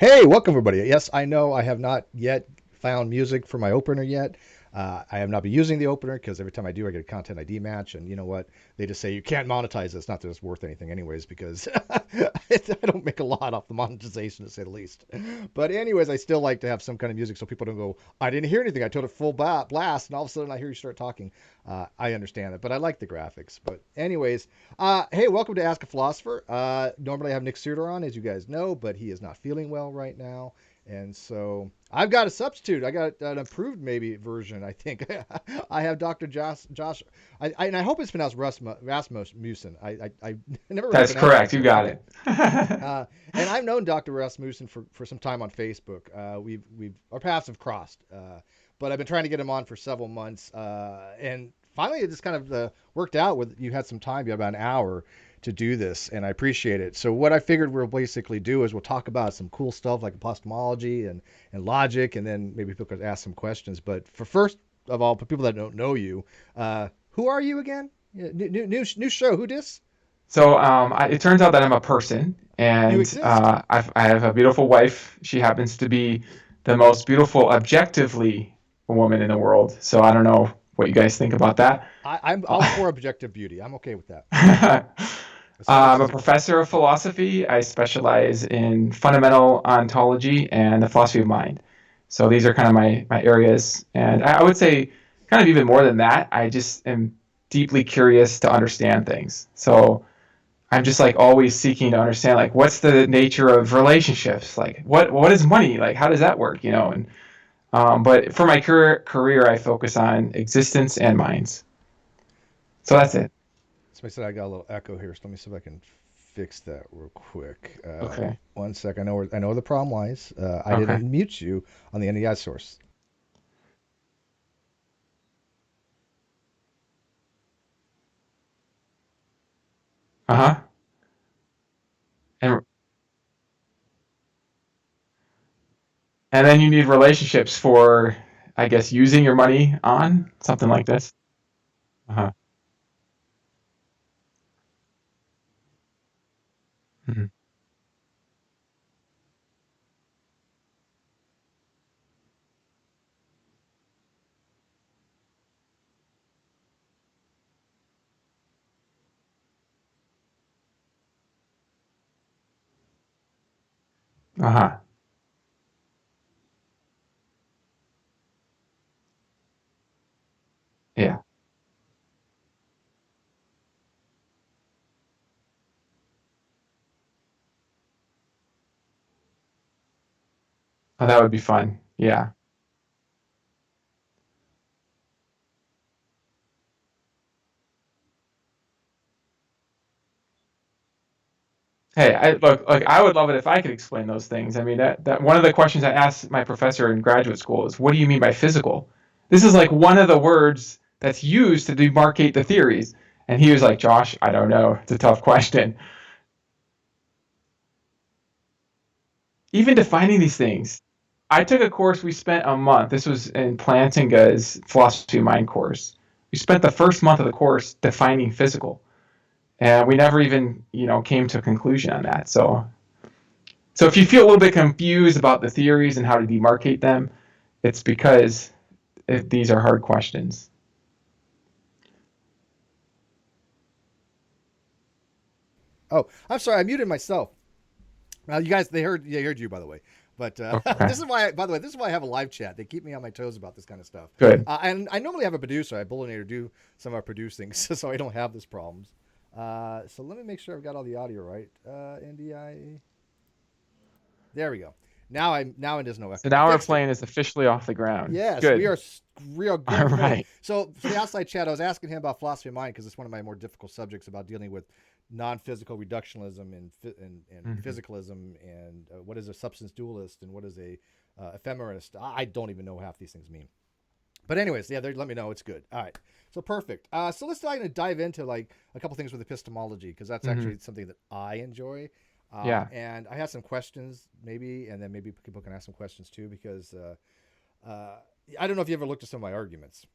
Hey, welcome everybody. Yes, I know I have not yet found music for my opener yet. I have not been using the opener because every time I do, I get a content ID match, and you know what? They just say you can't monetize this. Not that it's worth anything, anyways, because I don't make a lot off the monetization, to say the least. But anyways, I still like to have some kind of music so people don't go, "I didn't hear anything. I told it full blast, and all of a sudden I hear you start talking." I understand it, but I like the graphics. But anyways, hey, welcome to Ask a Philosopher. Normally I have Nick Suter on, as you guys know, but he is not feeling well right now. And so I've got a substitute. I got an improved maybe version, I think. I have Dr. Josh and I hope it's pronounced Rasmussen. I never really That's pronounced it correct. You before. got Okay. it. And I've known Dr. Rasmussen for some time on Facebook. Our paths have crossed, but I've been trying to get him on for several months, and finally it just kind of worked out. With you had some time, you had about an hour to do this, and I appreciate it. So what I figured we'll basically do is we'll talk about some cool stuff like epistemology and logic, and then maybe people could ask some questions. But for first of all, for people that don't know you, who are you again? New show. Who dis? It turns out that I'm a person, You and exist. I have a beautiful wife. She happens to be the most beautiful, objectively, woman in the world. So I don't know what you guys think about that. I'm all Uh, for objective beauty. I'm okay with that. As long as I'm a she's professor of philosophy. I specialize in fundamental ontology and the philosophy of mind. So these are kind of my areas. And I would say, kind of even more than that, I just am deeply curious to understand things. So I'm just like always seeking to understand like what's the nature of relationships, like what is money, like how does that work, and but for my career I focus on existence and minds. So that's it. somebody said I got a little echo here, so let me see if I can fix that real quick. Okay. One sec. I know where the problem lies. I Okay. didn't mute you on the NEI source. Uh-huh. And then you need relationships for, I guess, using your money on something like this. Uh-huh. Mhm. Uh-huh. Yeah. Oh, that would be fun. Yeah. Hey, I would love it if I could explain those things. I mean, that one of the questions I asked my professor in graduate school is, what do you mean by physical? This is like one of the words that's used to demarcate the theories. And he was like, Josh, I don't know. It's a tough question. Even defining these things. I took a course, we spent a month. This was in Plantinga's Philosophy of Mind course. We spent the first month of the course defining physical. And we never even, came to a conclusion on that. So if you feel a little bit confused about the theories and how to demarcate them, it's because these are hard questions. Oh, I'm sorry. I muted myself. Now you guys, they heard you, by the way. But Okay, this is why, by the way, this is why I have a live chat. They keep me on my toes about this kind of stuff. good. And I normally have a producer. I bullinator do some of our producing, so I don't have these problems. So let me make sure I've got all the audio right. NDI. There we go. Now it is no So echo. I now our fixed it. plane is officially off the ground. Yes, we Good. are real All good going. right. So for the outside chat, I was asking him about philosophy of mind because it's one of my more difficult subjects about dealing with non-physical reductionism and Mhm. physicalism and what is a substance dualist and what is a ephemerist. I don't even know half these things mean. But anyways, yeah, they let me know it's good. All right, so perfect. So let's dive into like a couple things with epistemology because that's Mhm. actually something that I enjoy. Yeah. And I have some questions maybe, and then maybe people can ask some questions too because uh, I don't know if you ever looked at some of my arguments,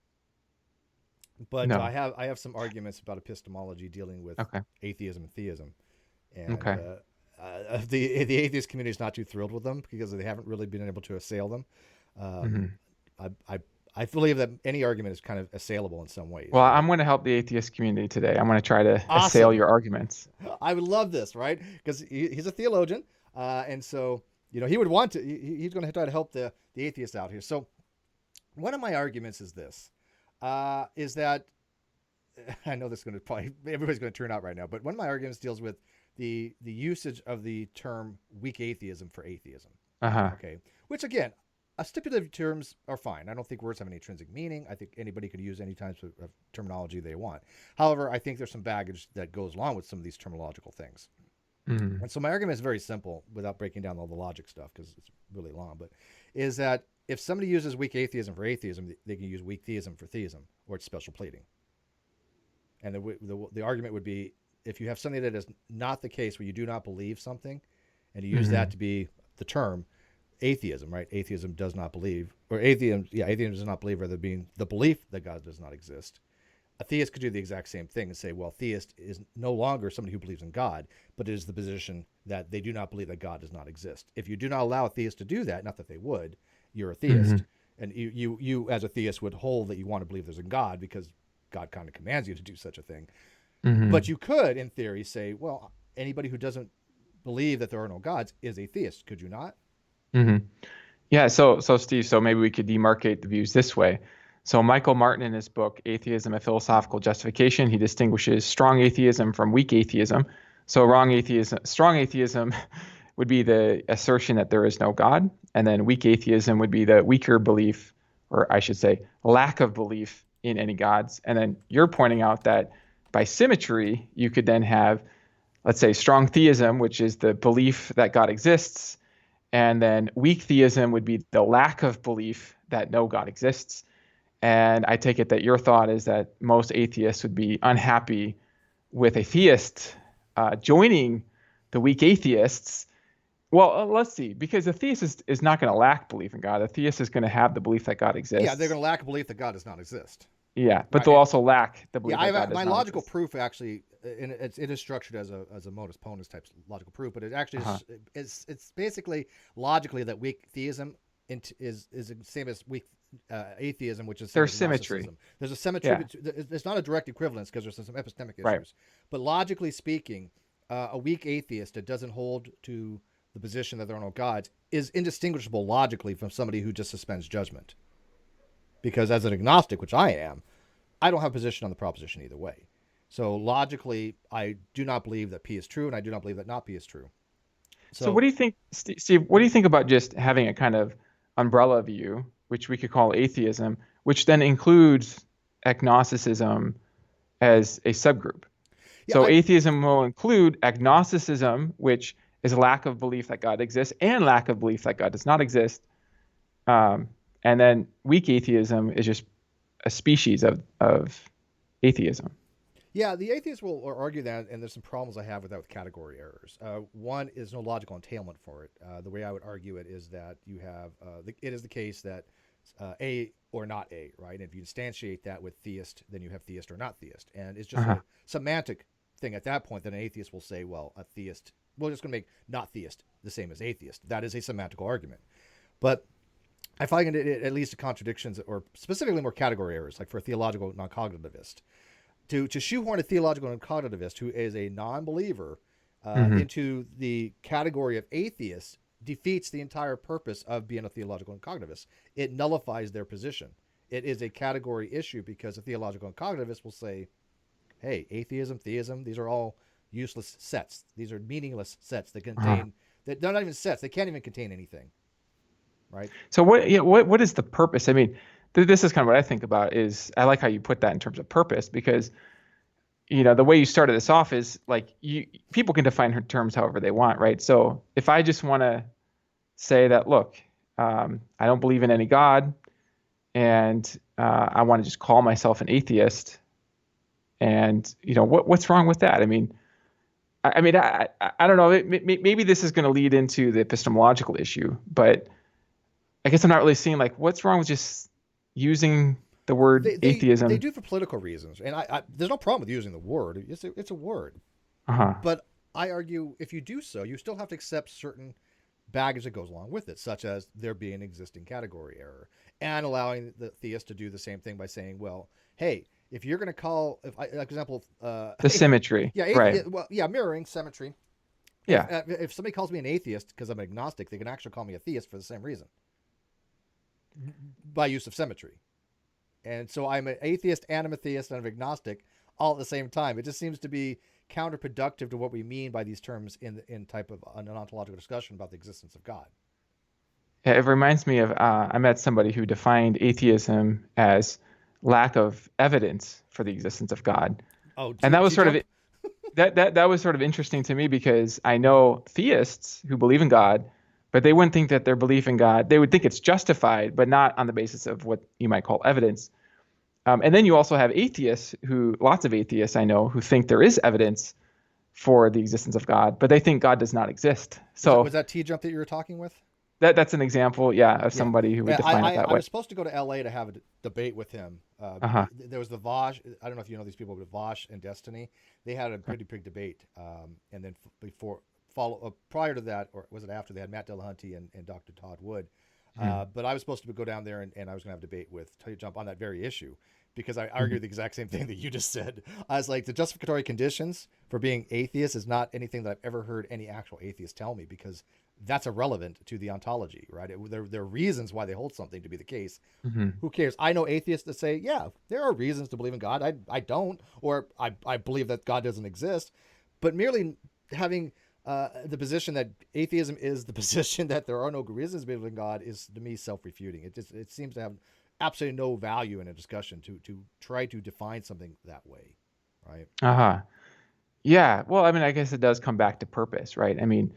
but No. I have some arguments about epistemology dealing with Okay. atheism and theism, and Okay. the atheist community is not too thrilled with them because they haven't really been able to assail them. Hmm. I believe that any argument is kind of assailable in some ways, Well, right? I'm going to help the atheist community today. I'm going to try to assail Awesome. your arguments. I would love this, right? Because he's a theologian, and so he would want to. He's going to try to help the atheists out here. So one of my arguments is this: is that I know this is going to probably everybody's going to turn out right now, but one of my arguments deals with the usage of the term weak atheism for atheism. Uh-huh. Okay, which again, stipulative terms are fine. I don't think words have any intrinsic meaning. I think anybody could use any types of terminology they want. However, I think there's some baggage that goes along with some of these terminological things. Hmm. And so my argument is very simple without breaking down all the logic stuff because it's really long, but is that if somebody uses weak atheism for atheism, they can use weak theism for theism, or it's special pleading. And the argument would be if you have something that is not the case where you do not believe something and you use Hmm. that to be the term atheism, right? Atheism does not believe, or atheism does not believe, rather being the belief that God does not exist. A theist could do the exact same thing and say, well, theist is no longer somebody who believes in God, but it is the position that they do not believe that God does not exist. If you do not allow a theist to do that, not that they would, you're a theist. Hmm. And you as a theist would hold that you want to believe there's a God because God kind of commands you to do such a thing. But Hmm. you could, in theory, say, well, anybody who doesn't believe that there are no gods is a theist. Could you not? Hmm. Yeah, so Steve, so maybe we could demarcate the views this way. So Michael Martin in his book Atheism: A Philosophical Justification, he distinguishes strong atheism from weak atheism. So strong atheism would be the assertion that there is no God, and then weak atheism would be the weaker belief, or I should say, lack of belief in any gods. And then you're pointing out that by symmetry, you could then have, let's say, strong theism, which is the belief that God exists, and then weak theism would be the lack of belief that no God exists. And I take it that your thought is that most atheists would be unhappy with a theist joining the weak atheists. Well, let's see, because a theist is not going to lack belief in God. A theist is going to have the belief that God Yeah, they're exists. going to lack a belief that God does not exist. Yeah, but Right. they'll also lack the Yeah, belief that God does my not logical exist. proof actually, it is structured as a modus ponens type logical proof, but it actually Uh-huh. it's basically logically that weak theism is the same as weak atheism, which is the same There's as symmetry. Gnosticism. There's a symmetry. Yeah, There's not a direct equivalence because there's some epistemic right. issues, but logically speaking, a weak atheist that doesn't hold to the position that there are no gods is indistinguishable logically from somebody who just suspends judgment. Because as an agnostic, which I am, I don't have a position on the proposition either way. So logically, I do not believe that P is true, and I do not believe that not P is true. So what So do you think, Steve, what do you think about just having a kind of umbrella view, which we could call atheism, which then includes agnosticism as a subgroup? yeah, So atheism will include agnosticism, which is a lack of belief that God exists and lack of belief that God does not exist. Um, and then weak atheism is just a species of atheism. yeah, the atheists will argue that, and there's some problems I have with that with category errors. One is no logical entailment for it. The way I would argue it is that you have it is the case that A or not A, right? And if you instantiate that with theist, then you have theist or not theist, and it's just Uh-huh. a semantic thing at that point. Then an atheist will say, well, a theist, we're just going to make not theist the same as atheist. That is a semantical argument, but I find it at least contradictions or specifically more category errors, like for a theological non-cognitivist. To shoehorn a theological non-cognitivist who is a non-believer Hmm. into the category of atheist defeats the entire purpose of being a theological non-cognitivist. It nullifies their position. It is a category issue because a theological non-cognitivist will say, hey, atheism, theism, these are all useless sets. These are meaningless sets that Uh-huh. contain, that they're not even sets. They can't even contain anything, right? So what, yeah, what is the purpose? I mean, this is kind of what I think about is I like how you put that in terms of purpose because the way you started this off is like people can define her terms however they want, right? So if I just want to say that, look, I don't believe in any God, and I want to just call myself an atheist, and what's wrong with that? I mean, I don't know. Maybe this is going to lead into the epistemological issue, but I guess I'm not really seeing like what's wrong with just using the word They atheism. do for political reasons, and I there's no problem with using the word. It's a word, Uh-huh. but I argue if you do so, you still have to accept certain baggage that goes along with it, such as there being an existing category error, and allowing the theist to do the same thing by saying, well, hey, if you're going to call, if I, like example, The symmetry, right? well, yeah, mirroring symmetry. Yeah. If somebody calls me an atheist because I'm agnostic, they can actually call me a theist for the same reason, by use of symmetry. And so I'm an atheist and I'm a theist and I'm agnostic all at the same time. It just seems to be counterproductive to what we mean by these terms in type of an ontological discussion about the existence of God. It reminds me of I met somebody who defined atheism as lack of evidence for the existence of God, Oh, and that was sort jump. of that was sort of interesting to me because I know theists who believe in God, but they wouldn't think that their belief in God, they would think it's justified, but not on the basis of what you might call evidence. And then you also have atheists lots of atheists I know, who think there is evidence for the existence of God, but they think God does not exist. So Was that T jump that you were talking with? that's an example, yeah, of Yeah. somebody who would Yeah, define it that I way. was supposed to go to LA to have a debate with him. Uh-huh. There was the Vosh. I don't know if you know these people, but Vosh and Destiny. They had a pretty big debate. And then prior to that, or was it after, they had Matt Dillahunty and Dr. Todd Wood. But I was supposed to go down there and I was going to have a debate with T Jump on that very issue, because I argued the exact same thing that you just said. I was like, the justificatory conditions for being atheist is not anything that I've ever heard any actual atheist tell me, because that's irrelevant to the ontology, right? There are reasons why they hold something to be the case. Mm-hmm. Who cares? I know atheists that say, yeah, there are reasons to believe in God. I don't, or I believe that God doesn't exist. But merely having the position that atheism is the position that there are no reasons to believe in God is, to me, self-refuting. It seems to have absolutely no value in a discussion to try to define something that way, right? Uh-huh. Yeah. Well, I mean, I guess it does come back to purpose, right? I mean,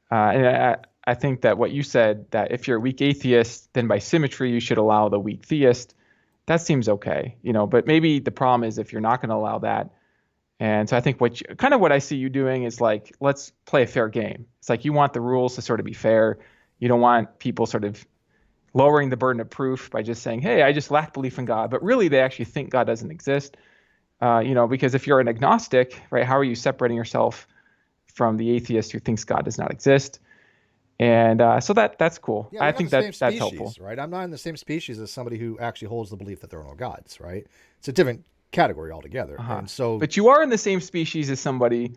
and I think that what you said, that if you're a weak atheist, then by symmetry, you should allow the weak theist. That seems okay, but maybe the problem is if you're not going to allow that. And so I think what I see you doing is like, let's play a fair game. It's like you want the rules to sort of be fair. You don't want people sort of lowering the burden of proof by just saying, hey, I just lack belief in God. But really, they actually think God doesn't exist. Because if you're an agnostic, right, how are you separating yourself from the atheist who thinks God does not exist? And so that's cool. Yeah, I we're not think the same that's species, helpful. right? I'm not in the same species as somebody who actually holds the belief that there are no gods, right? It's a different category altogether. Uh-huh. And so, But you are in the same species as somebody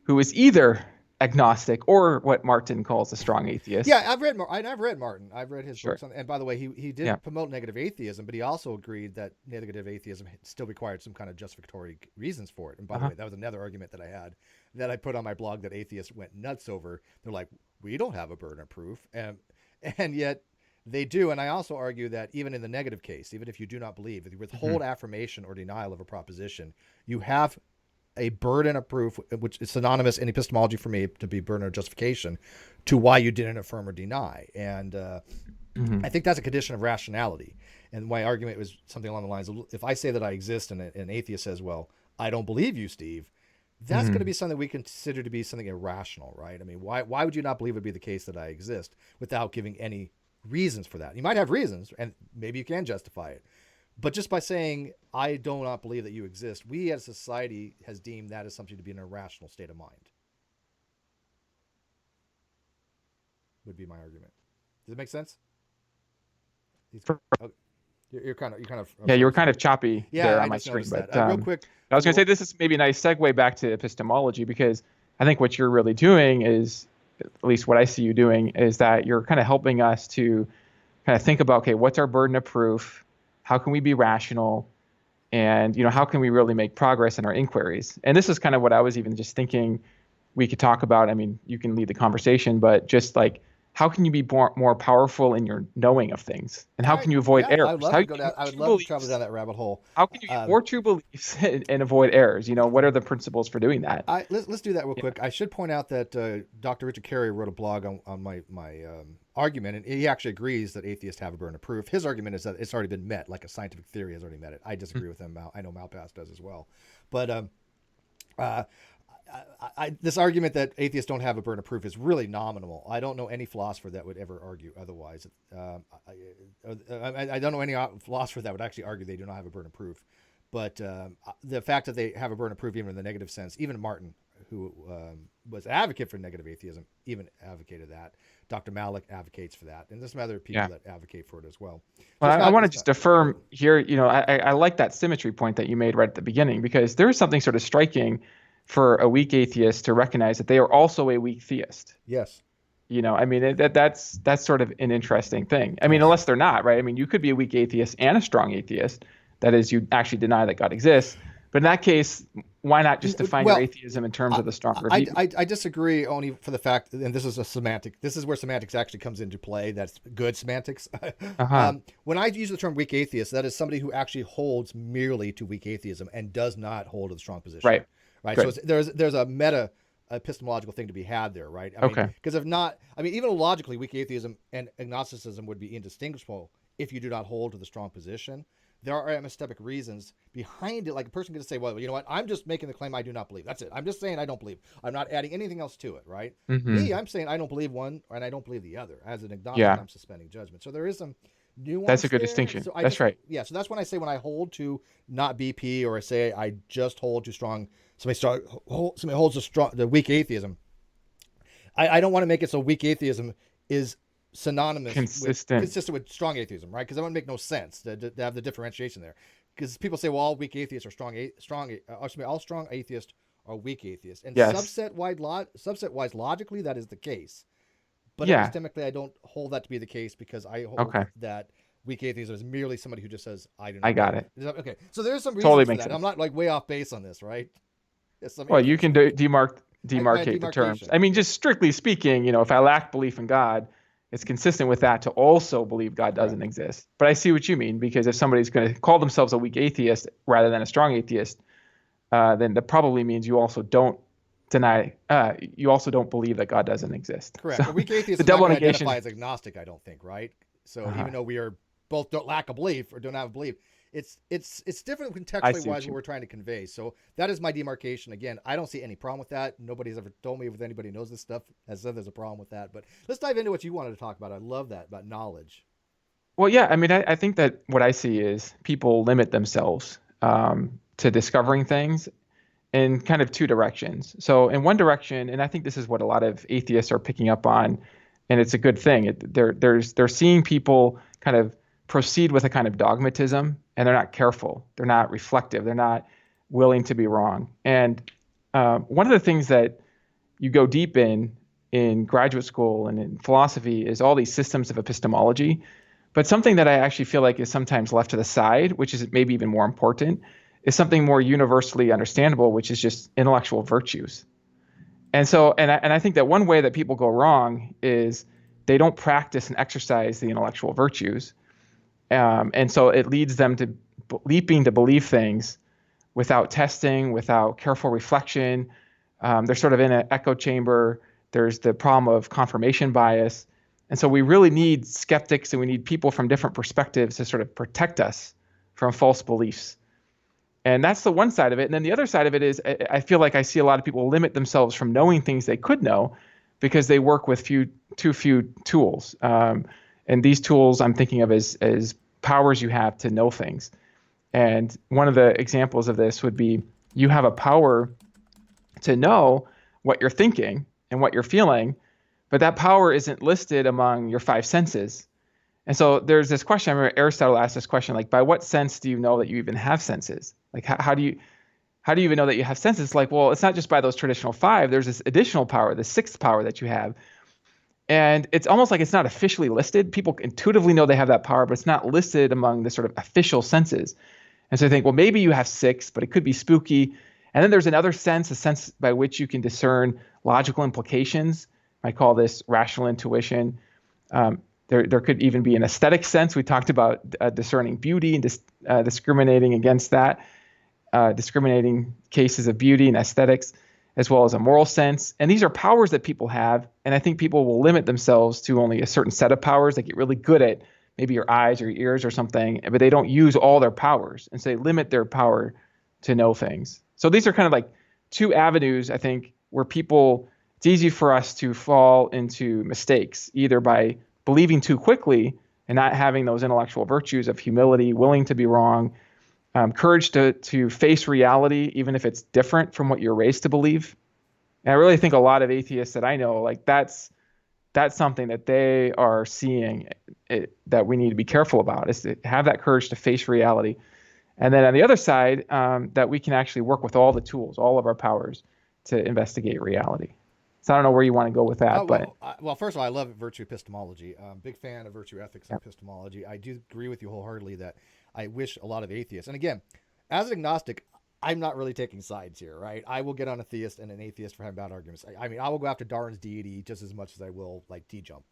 who is either agnostic or what Martin calls a strong atheist. yeah, I've read Martin. I've read his Sure. books. And by the way, he did Yeah. promote negative atheism, but he also agreed that negative atheism still required some kind of justificatory reasons for it. And by the way, that was another argument that I had, that I put on my blog, that atheists went nuts over. They're like, we don't have a burden of proof. And yet they do. And I also argue that even in the negative case, even if you do not believe, if you withhold affirmation or denial of a proposition, you have a burden of proof, which is synonymous in epistemology for me to be burden of justification, to why you didn't affirm or deny. And I think that's a condition of rationality. And my argument was something along the lines of, if I say that I exist and an atheist says, well, I don't believe you, Steve, that's going to be something we consider to be something irrational, right? I mean, why would you not believe it would be the case that I exist without giving any reasons for that? You might have reasons, and maybe you can justify it. But just by saying, I do not believe that you exist, we as a society has deemed that as something to be an irrational state of mind. Would be my argument. Does it make sense? You're kind of. Yeah, you were kind of choppy there on my screen. But real quick, I was going to say this is maybe a nice segue back to epistemology, because I think what you're really doing is, at least what I see you doing, is that you're kind of helping us to kind of think about, okay, what's our burden of proof? How can we be rational? And, how can we really make progress in our inquiries? And this is kind of what I was even just thinking we could talk about. I mean, you can lead the conversation, but just like, how can you be more powerful in your knowing of things? And how can you avoid errors? I would love to travel down that rabbit hole. How can you get more true beliefs and avoid errors? What are the principles for doing that? Let's do that real quick. I should point out that Dr. Richard Carey wrote a blog on my argument, and he actually agrees that atheists have a burden of proof. His argument is that it's already been met, like a scientific theory has already met it. I disagree with him. I know Malpass does as well. But this argument that atheists don't have a burden of proof is really nominal. I don't know any philosopher that would ever argue otherwise. I don't know any philosopher that would actually argue they do not have a burden of proof. But the fact that they have a burden of proof, even in the negative sense, even Martin who was an advocate for negative atheism, even advocated that. Dr. Malik advocates for that, and there's some other people that advocate for it as well. So well, I want to just affirm here. I like that symmetry point that you made right at the beginning, because there is something sort of striking for a weak atheist to recognize that they are also a weak theist. Yes. I mean, that's sort of an interesting thing. I mean, unless they're not, right? I mean, you could be a weak atheist and a strong atheist. That is, you actually deny that God exists. But in that case, why not just define your atheism in terms of the stronger view? I disagree only for the fact, and this is a semantic. This is where semantics actually comes into play. That's good semantics. When I use the term weak atheist, that is somebody who actually holds merely to weak atheism and does not hold to the strong position. Right. So there's a meta epistemological thing to be had there, right? Because if not, even logically, weak atheism and agnosticism would be indistinguishable if you do not hold to the strong position. There are epistemic reasons behind it. Like a person could say, well, you know what? I'm just making the claim I do not believe. That's it. I'm just saying I don't believe. I'm not adding anything else to it, right? Me, I'm saying I don't believe one and I don't believe the other. As an agnostic, I'm suspending judgment. So there is some nuance. That's a good distinction. So that's right. Yeah. So that's when I hold to not BP, or I say I just hold to strong. Somebody holds the weak atheism. I don't want to make it so weak atheism is synonymous consistent with strong atheism, right? Because that would make no sense to have the differentiation there. Because people say, well, all weak atheists are all strong atheists are weak atheists, and subset wise logically that is the case. But epistemically, I don't hold that to be the case, because I hold that weak atheism is merely somebody who just says I do not. I got it. Okay, so there's some reasons for that. Sense. I'm not like way off base on this, right? Well, you can demarcate the terms. I mean, just strictly speaking, if I lack belief in God, it's consistent with that to also believe God doesn't exist. But I see what you mean, because if somebody's going to call themselves a weak atheist rather than a strong atheist, then that probably means you also don't you also don't believe that God doesn't exist. Correct. So a weak atheist is not identify as agnostic, I don't think, right? So even though we are both don't lack a belief or don't have a belief, it's different contextually wise what we're trying to convey. So that is my demarcation. Again, I don't see any problem with that. Nobody's ever told me, if anybody knows this stuff, has said there's a problem with that. But let's dive into what you wanted to talk about. I love that, about knowledge. Well, yeah, I think that what I see is people limit themselves to discovering things in kind of two directions. So in one direction, and I think this is what a lot of atheists are picking up on, and it's a good thing. They're seeing people kind of proceed with a kind of dogmatism, and they're not careful. They're not reflective. They're not willing to be wrong. And one of the things that you go deep in graduate school and in philosophy is all these systems of epistemology. But something that I actually feel like is sometimes left to the side, which is maybe even more important, is something more universally understandable, which is just intellectual virtues. And so, and I think that one way that people go wrong is they don't practice and exercise the intellectual virtues. And so it leads them to leaping to believe things without testing, without careful reflection. They're sort of in an echo chamber. There's the problem of confirmation bias. And so we really need skeptics, and we need people from different perspectives to sort of protect us from false beliefs. And that's the one side of it. And then the other side of it is I feel like I see a lot of people limit themselves from knowing things they could know because they work with too few tools. And these tools I'm thinking of as powers you have to know things. And one of the examples of this would be you have a power to know what you're thinking and what you're feeling, but that power isn't listed among your five senses. And so there's this question. I remember Aristotle asked this question, like, by what sense do you know that you even have senses? Like, how do you even know that you have senses? It's like, well, it's not just by those traditional five. There's this additional power, the sixth power that you have. And it's almost like it's not officially listed. People intuitively know they have that power, but it's not listed among the sort of official senses. And so I think, well, maybe you have six, but it could be spooky. And then there's another sense, a sense by which you can discern logical implications. I call this rational intuition. There could even be an aesthetic sense. We talked about discerning beauty and discriminating against that, discriminating cases of beauty and aesthetics, as well as a moral sense. And these are powers that people have. And I think people will limit themselves to only a certain set of powers. They get really good at maybe your eyes or your ears or something, but they don't use all their powers. And so they limit their power to know things. So these are kind of like two avenues, I think, where it's easy for us to fall into mistakes, either by believing too quickly and not having those intellectual virtues of humility, willing to be wrong, courage to face reality, even if it's different from what you're raised to believe, And I really think a lot of atheists that I know, like that's something that they are seeing that we need to be careful about, is to have that courage to face reality. And then on the other side, that we can actually work with all the tools, all of our powers to investigate reality. So I don't know where you want to go with Oh that, but well. First of all, I love virtue epistemology. Big fan of virtue ethics and yeah. epistemology. I do agree with you wholeheartedly that I wish a lot of atheists. And again, as an agnostic, I'm not really taking sides here, right? I will get on a theist and an atheist for having bad arguments. I mean, I will go after Darwin's deity just as much as I will like T jump.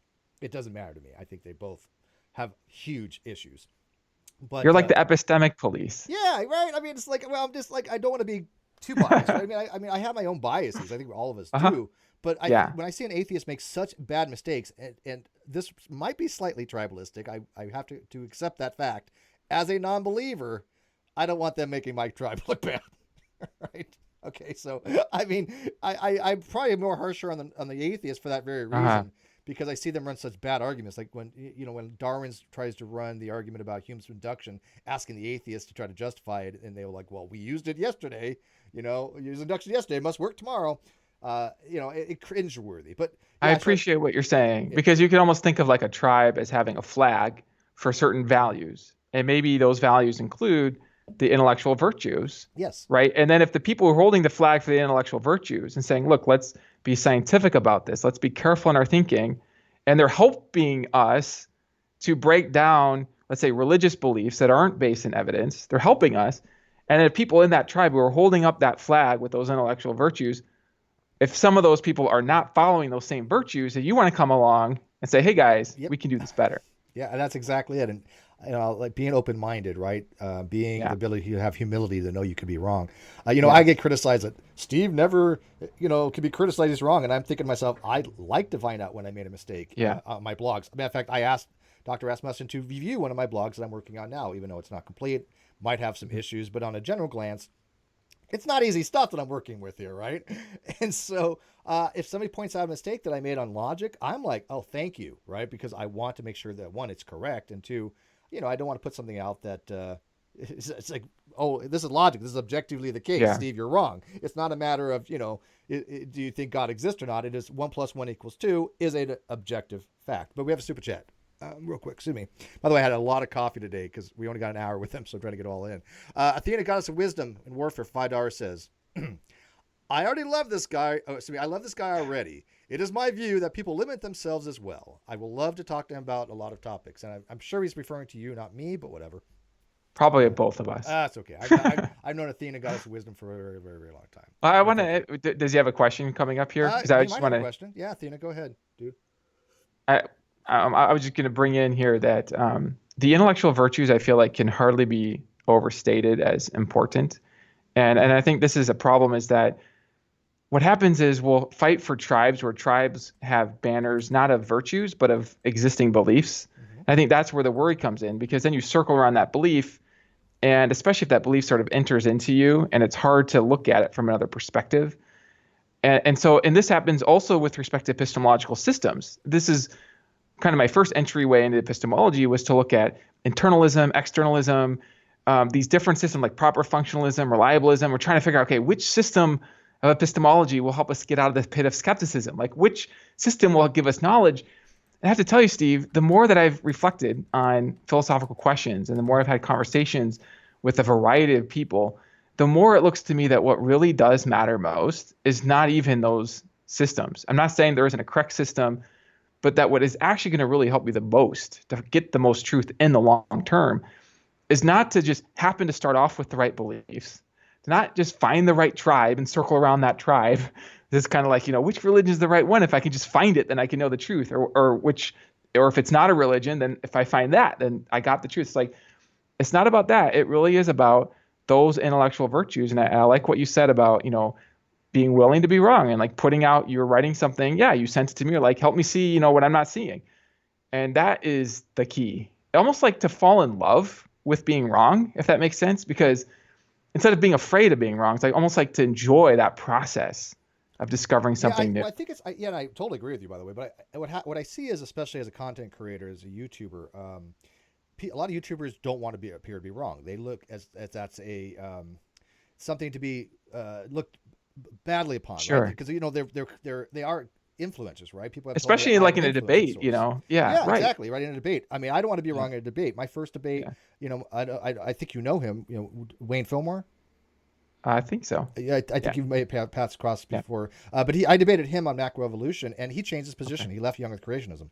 It doesn't matter to me. I think they both have huge issues. You're But like the epistemic police. yeah, right. I mean, it's like, well, I'm just like, I don't want to be too biased. Right? I mean, I have my own biases. I think all of us Uh-huh. do. But Yeah. when I see an atheist make such bad mistakes, and this might be slightly tribalistic, I have to accept that fact. As a non-believer, I don't want them making my tribe look bad, right? Okay, so I mean, I'm probably more harsher on the atheist for that very Uh-huh. reason, because I see them run such bad arguments. Like when when Darwin tries to run the argument about human induction, asking the atheist to try to justify it, and they were like, "Well, we used it yesterday. We used induction yesterday. It must work tomorrow." It cringeworthy. But I yeah, so appreciate what you're saying, yeah, because you can almost think of like a tribe as having a flag for certain values. And maybe those values include the intellectual virtues, yes, right? And then if the people are holding the flag for the intellectual virtues and saying, look, let's be scientific about this, let's be careful in our thinking, and they're helping us to break down, let's say, religious beliefs that aren't based in evidence, they're helping us. And if people in that tribe who are holding up that flag with those intellectual virtues, if some of those people are not following those same virtues, and you want to come along and say, hey guys, yep, we can do this better. yeah, and that's exactly it. And like being open-minded, right? Being the Yeah. ability to have humility to know you could be wrong. I Yes. get criticized that Steve never, can be criticized as wrong, and I'm thinking to myself, I'd like to find out when I made a mistake Yeah. on my blogs. Matter of fact, I asked Dr. Rasmussen to review one of my blogs that I'm working on now, even though it's not complete, might have some issues, but on a general glance, it's not easy stuff that I'm working with here, right? And so if somebody points out a mistake that I made on logic, I'm like, oh, thank you, right? Because I want to make sure that one, it's correct, and two, I don't want to put something out that it's like, oh, this is logic. This is objectively the case. Yeah. Steve, you're wrong. It's not a matter of, do you think God exists or not? It is 1+1=2 is an objective fact. But we have a super chat. Real quick, excuse me. By the way, I had a lot of coffee today because we only got an hour with them, so I'm trying to get it all in. Athena, goddess of wisdom and warfare, $5 says, I already love this guy. Oh, excuse me, I love this guy already. It is my view that people limit themselves as well. I will love to talk to him about a lot of topics, and I'm sure he's referring to you, not me, but whatever. Probably both of us. That's okay. I've known Athena, goddess of wisdom, for a very, very, very long time. I Well, want thank you. to. Does he have a question coming up here? Because I You just might want have a to. question. Yeah, Athena, go ahead, dude. I, I was just going to bring in here that the intellectual virtues I feel like can hardly be overstated as important, and I think this is a problem. Is that what happens is we'll fight for tribes where tribes have banners not of virtues but of existing beliefs. Mm-hmm. I think that's where the worry comes in, because then you circle around that belief, and especially if that belief sort of enters into you and it's hard to look at it from another perspective. And this happens also with respect to epistemological systems. This is kind of my first entryway into epistemology, was to look at internalism, externalism, these different systems like proper functionalism, reliabilism. We're trying to figure out, okay, which system of epistemology will help us get out of the pit of skepticism? Like, which system will give us knowledge? And I have to tell you, Steve, the more that I've reflected on philosophical questions and the more I've had conversations with a variety of people, the more it looks to me that what really does matter most is not even those systems. I'm not saying there isn't a correct system, but that what is actually going to really help me the most to get the most truth in the long term is not to just happen to start off with the right beliefs, to not just find the right tribe and circle around that tribe. This is kind of like, which religion is the right one? If I can just find it, then I can know the truth. Or if it's not a religion, then if I find that, then I got the truth. It's like, it's not about that. It really is about those intellectual virtues. And I like what you said about, being willing to be wrong, and like putting out, you're writing something. Yeah. You sent it to me. You're like, help me see, what I'm not seeing. And that is the key. Almost like to fall in love with being wrong, if that makes sense, because instead of being afraid of being wrong, it's like almost like to enjoy that process of discovering Yeah, something new. I think and I totally agree with you, by the way. But what I see is, especially as a content creator, as a YouTuber, a lot of YouTubers don't want to appear to be wrong. They look as that's a something to be looked badly upon, right? Sure. Because they are influencers, right? People have told me that Especially I'm like an in a influence debate, source. Yeah, Yeah, right. exactly, right, in a debate. I mean, I don't want to be Yeah. wrong in a debate. My first debate, Yeah. I think you know him, Wayne Fillmore. I think so. Yeah, I Yeah. think you've made paths crossed Yeah. before. But I debated him on macroevolution, and he changed his Okay. position. He left young Earth creationism.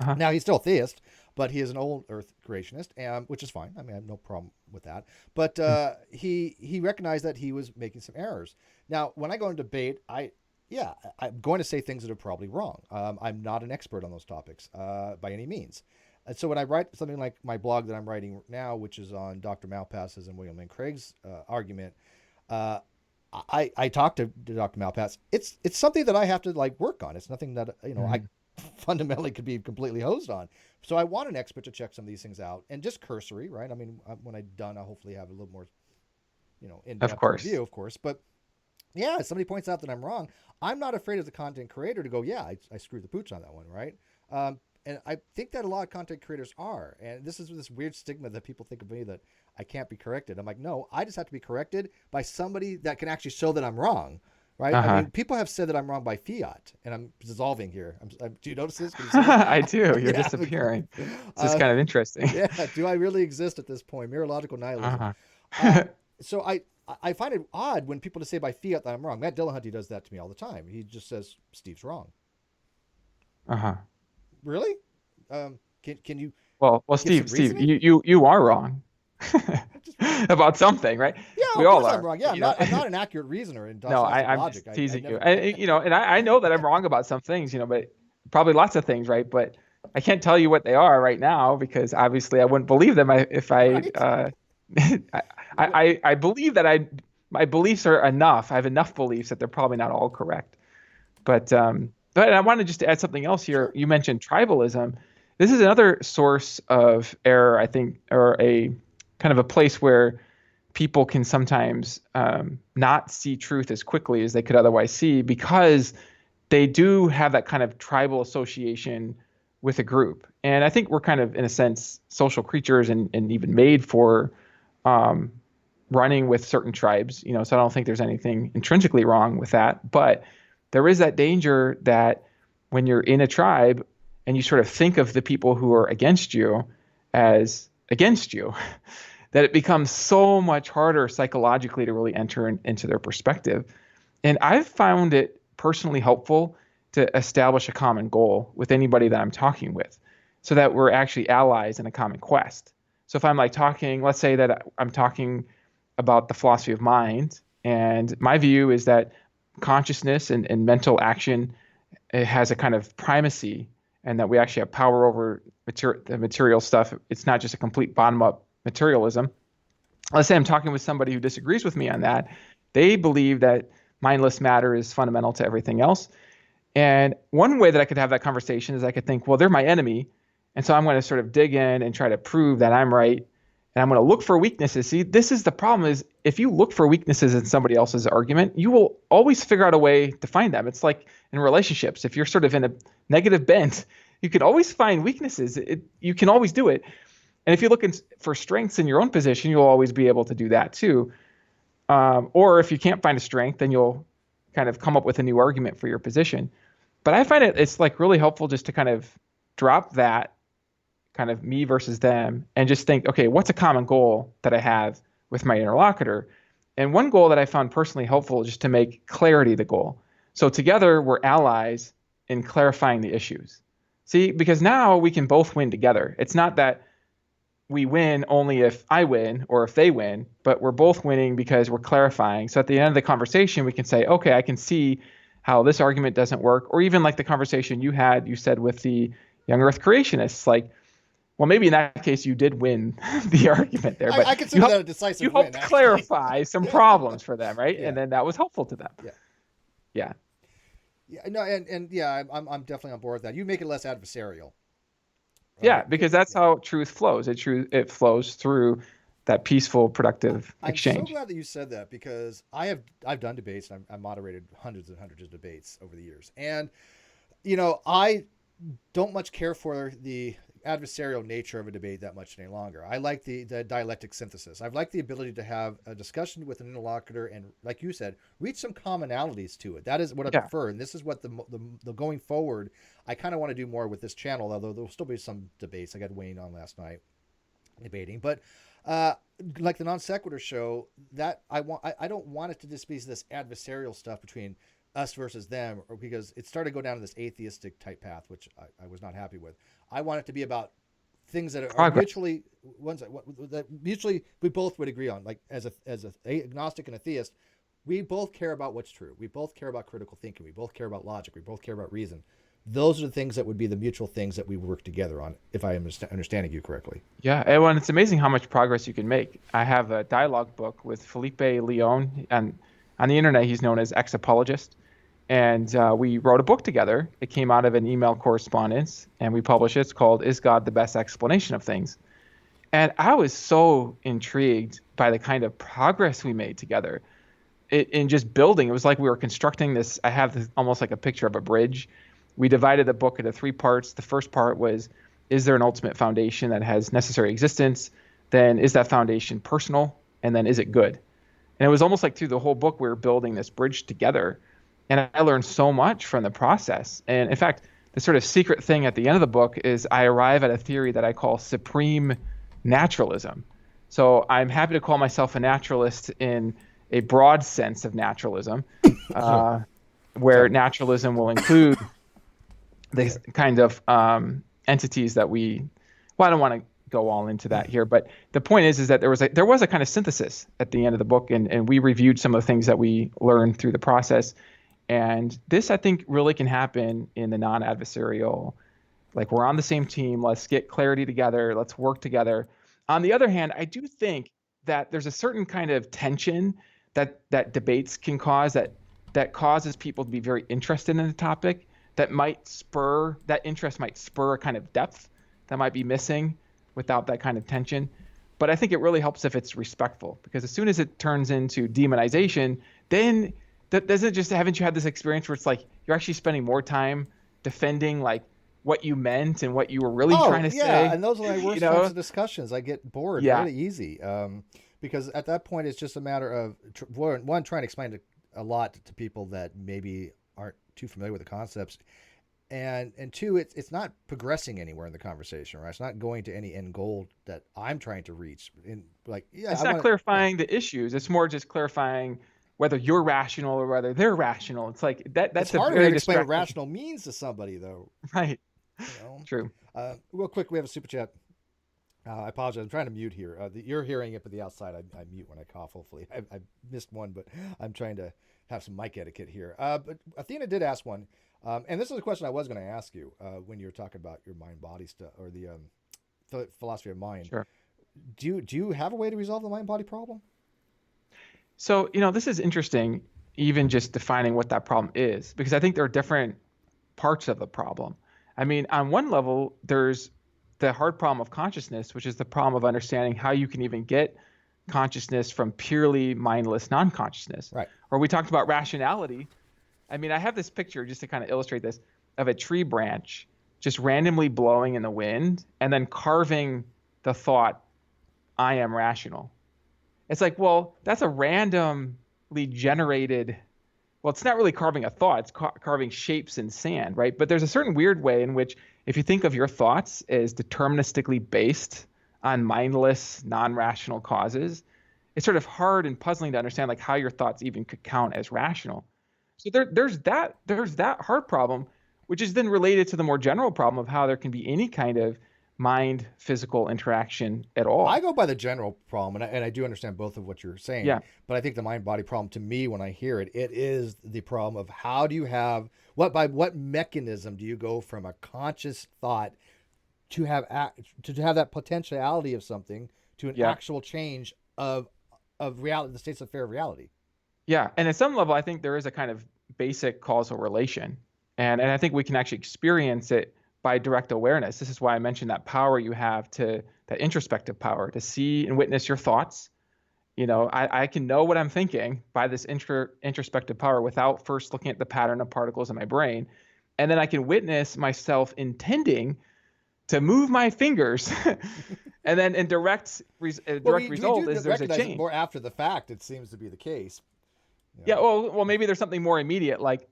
Uh-huh. Now he's still a theist, but he is an old Earth creationist, which is fine. I mean, I have no problem with that. But Mm. he recognized that he was making some errors. Now, when I go into debate, I'm going to say things that are probably wrong. I'm not an expert on those topics by any means. And so when I write something like my blog that I'm writing now, which is on Dr. Malpass's and William Lane Craig's argument, uh, I talk to Dr. Malpass. It's something that I have to like work on. It's nothing that I Mhm. fundamentally could be completely hosed on. So I want an expert to check some of these things out, and just cursory, right? I mean, when I'm done, I'll hopefully have a little more in Of depth course. review, of course. But yeah, if somebody points out that I'm wrong, I'm not afraid as a content creator to go, yeah, I screwed the pooch on that one, right? And I think that a lot of content creators are, and this is this weird stigma that people think of me that I can't be corrected. I'm like, no, I just have to be corrected by somebody that can actually show that I'm wrong, right? I Uh-huh. mean, people have said that I'm wrong by fiat, and I'm dissolving here. Do you notice this? Can you see this? I do. You're Yeah. disappearing. This is Uh, kind of interesting. yeah. Do I really exist at this point? Mirological nihilism. Uh-huh. So I find it odd when people just say by fiat that I'm wrong. Matt Dillahunty does that to me all the time. He just says Steve's wrong. Uh-huh. Really? Can you Well, give some Steve, reasoning? you are wrong Just, about something, right? yeah, We of all course I'm are, wrong. Yeah, you know. I'm not an accurate reasoner in No, scholastic I'm logic. just I teasing you. never. And I know that I'm wrong about some things, but probably lots of things, right? But I can't tell you what they are right now because obviously I wouldn't believe them if I Right. I, I believe that my beliefs are enough. I have enough beliefs that they're probably not all correct. But I wanted just to add something else here. Sure. You mentioned tribalism. This is another source of error, I think, or a kind of a place where people can sometimes not see truth as quickly as they could otherwise see because they do have that kind of tribal association with a group. And I think we're kind of, in a sense, social creatures and even made for um, running with certain tribes, so I don't think there's anything intrinsically wrong with that. But there is that danger that when you're in a tribe and you sort of think of the people who are against you as against you, that it becomes so much harder psychologically to really enter into their perspective. And I've found it personally helpful to establish a common goal with anybody that I'm talking with so that we're actually allies in a common quest. So if I'm like talking, let's say that I'm talking about the philosophy of mind, and my view is that consciousness and mental action, it has a kind of primacy, and that we actually have power over the material stuff. It's not just a complete bottom up materialism. Let's say I'm talking with somebody who disagrees with me on that. They believe that mindless matter is fundamental to everything else. And one way that I could have that conversation is I could think, well, they're my enemy. And so I'm going to sort of dig in and try to prove that I'm right. And I'm going to look for weaknesses. See, this is the problem is if you look for weaknesses in somebody else's argument, you will always figure out a way to find them. It's like in relationships. If you're sort of in a negative bent, you can always find weaknesses. You can always do it. And if you look for strengths in your own position, you'll always be able to do that too. Or if you can't find a strength, then you'll kind of come up with a new argument for your position. But I find it's like really helpful just to kind of drop that kind of me versus them and just think, okay, what's a common goal that I have with my interlocutor? And one goal that I found personally helpful is just to make clarity the goal. So together we're allies in clarifying the issues. See, because now we can both win together. It's not that we win only if I win or if they win, but we're both winning because we're clarifying. So at the end of the conversation, we can say, okay, I can see how this argument doesn't work. Or even like the conversation you said with the young earth creationists, like, well, maybe in that case you did win the argument there, but I consider that a decisive you win, helped actually. clarify some problems for them, right? Yeah. And then that was helpful to them. Yeah. Yeah. Yeah. No. And yeah, I'm definitely on board with that. You make it less adversarial, Yeah, right? because that's how truth flows. It flows through that peaceful, productive I'm so exchange. glad that you said that because I've done debates and I've moderated hundreds and hundreds of debates over the years, and I don't much care for the adversarial nature of a debate that much any longer. I like the dialectic synthesis. I've liked the ability to have a discussion with an interlocutor and, like you said, reach some commonalities to it. That is what I Yeah. prefer, and this is what the going forward. I kind of want to do more with this channel, although there'll still be some debates. I got Wayne on last night debating, but uh, like the non sequitur show, that I don't want it to just be this adversarial stuff between us versus them, or because it started to go down this atheistic type path, which I was not happy with. I want it to be about things that are Progress. mutually ones that mutually we both would agree on. Like as a agnostic and a theist, we both care about what's true. We both care about critical thinking. We both care about logic. We both care about reason. Those are the things that would be the mutual things that we work together on, if I am understanding you correctly. Yeah, and well, it's amazing how much progress you can make. I have a dialogue book with Felipe Leon, and on the internet he's known as Ex-Apologist. And we wrote a book together. It came out of an email correspondence, and we published it. It's called "Is God the Best Explanation of Things?" And I was so intrigued by the kind of progress we made together in just building. It was like we were constructing this. I have this almost like a picture of a bridge. We divided the book into three parts. The first part was, is there an ultimate foundation that has necessary existence? Then is that foundation personal? And then is it good? And it was almost like through the whole book we were building this bridge together. And I learned so much from the process. And in fact, the sort of secret thing at the end of the book is I arrive at a theory that I call supreme naturalism. So I'm happy to call myself a naturalist in a broad sense of naturalism, where naturalism will include the kind of entities that well, I don't want to go all into that here, but the point is that there was a kind of synthesis at the end of the book, and we reviewed some of the things that we learned through the process. And this, I think, really can happen in the non-adversarial, like we're on the same team, let's get clarity together, let's work together. On the other hand, I do think that there's a certain kind of tension that debates can cause, that causes people to be very interested in the topic, that interest might spur a kind of depth that might be missing without that kind of tension. But I think it really helps if it's respectful, because as soon as it turns into demonization, then haven't you had this experience where it's like you're actually spending more time defending like what you meant and what you were really trying to say? And those are my worst kinds of discussions. I get bored really easy, because at that point it's just a matter of one trying to explain a lot to people that maybe aren't too familiar with the concepts, and two, it's not progressing anywhere in the conversation, right? It's not going to any end goal that I'm trying to reach. It's not clarifying the issues. It's more just clarifying whether you're rational or whether they're rational. It's like that's it's harder to explain what rational means to somebody, though. Right. True. Real quick, we have a super chat. I apologize. I'm trying to mute here. You're hearing it, but the outside, I mute when I cough. Hopefully, I missed one, but I'm trying to have some mic etiquette here. But Athena did ask one, and this is a question I was going to ask you when you were talking about your mind-body stuff or the philosophy of mind. Sure. Do you have a way to resolve the mind-body problem? So, this is interesting, even just defining what that problem is, because I think there are different parts of the problem. I mean, on one level, there's the hard problem of consciousness, which is the problem of understanding how you can even get consciousness from purely mindless non-consciousness. Right. Or we talked about rationality. I mean, I have this picture just to kind of illustrate this of a tree branch just randomly blowing in the wind and then carving the thought, I am rational. It's like, well, that's a randomly generated, well, it's not really carving a thought, it's carving shapes in sand, right? But there's a certain weird way in which if you think of your thoughts as deterministically based on mindless, non-rational causes, it's sort of hard and puzzling to understand like how your thoughts even could count as rational. So there's that hard problem, which is then related to the more general problem of how there can be any kind of mind physical interaction at all. I go by the general problem, and I do understand both of what you're saying. Yeah. But I think the mind body problem, to me, when I hear it, it is the problem of how do you have by what mechanism do you go from a conscious thought to have that potentiality of something to an actual change of reality, the states of fair reality. Yeah, and at some level, I think there is a kind of basic causal relation, and I think we can actually experience it by direct awareness. This is why I mentioned that power you have that introspective power to see and witness your thoughts. I can know what I'm thinking by this introspective power without first looking at the pattern of particles in my brain. And then I can witness myself intending to move my fingers. And then in direct result is there's a recognize it change. more after the fact. It seems to be the case. Yeah, well, maybe there's something more immediate, like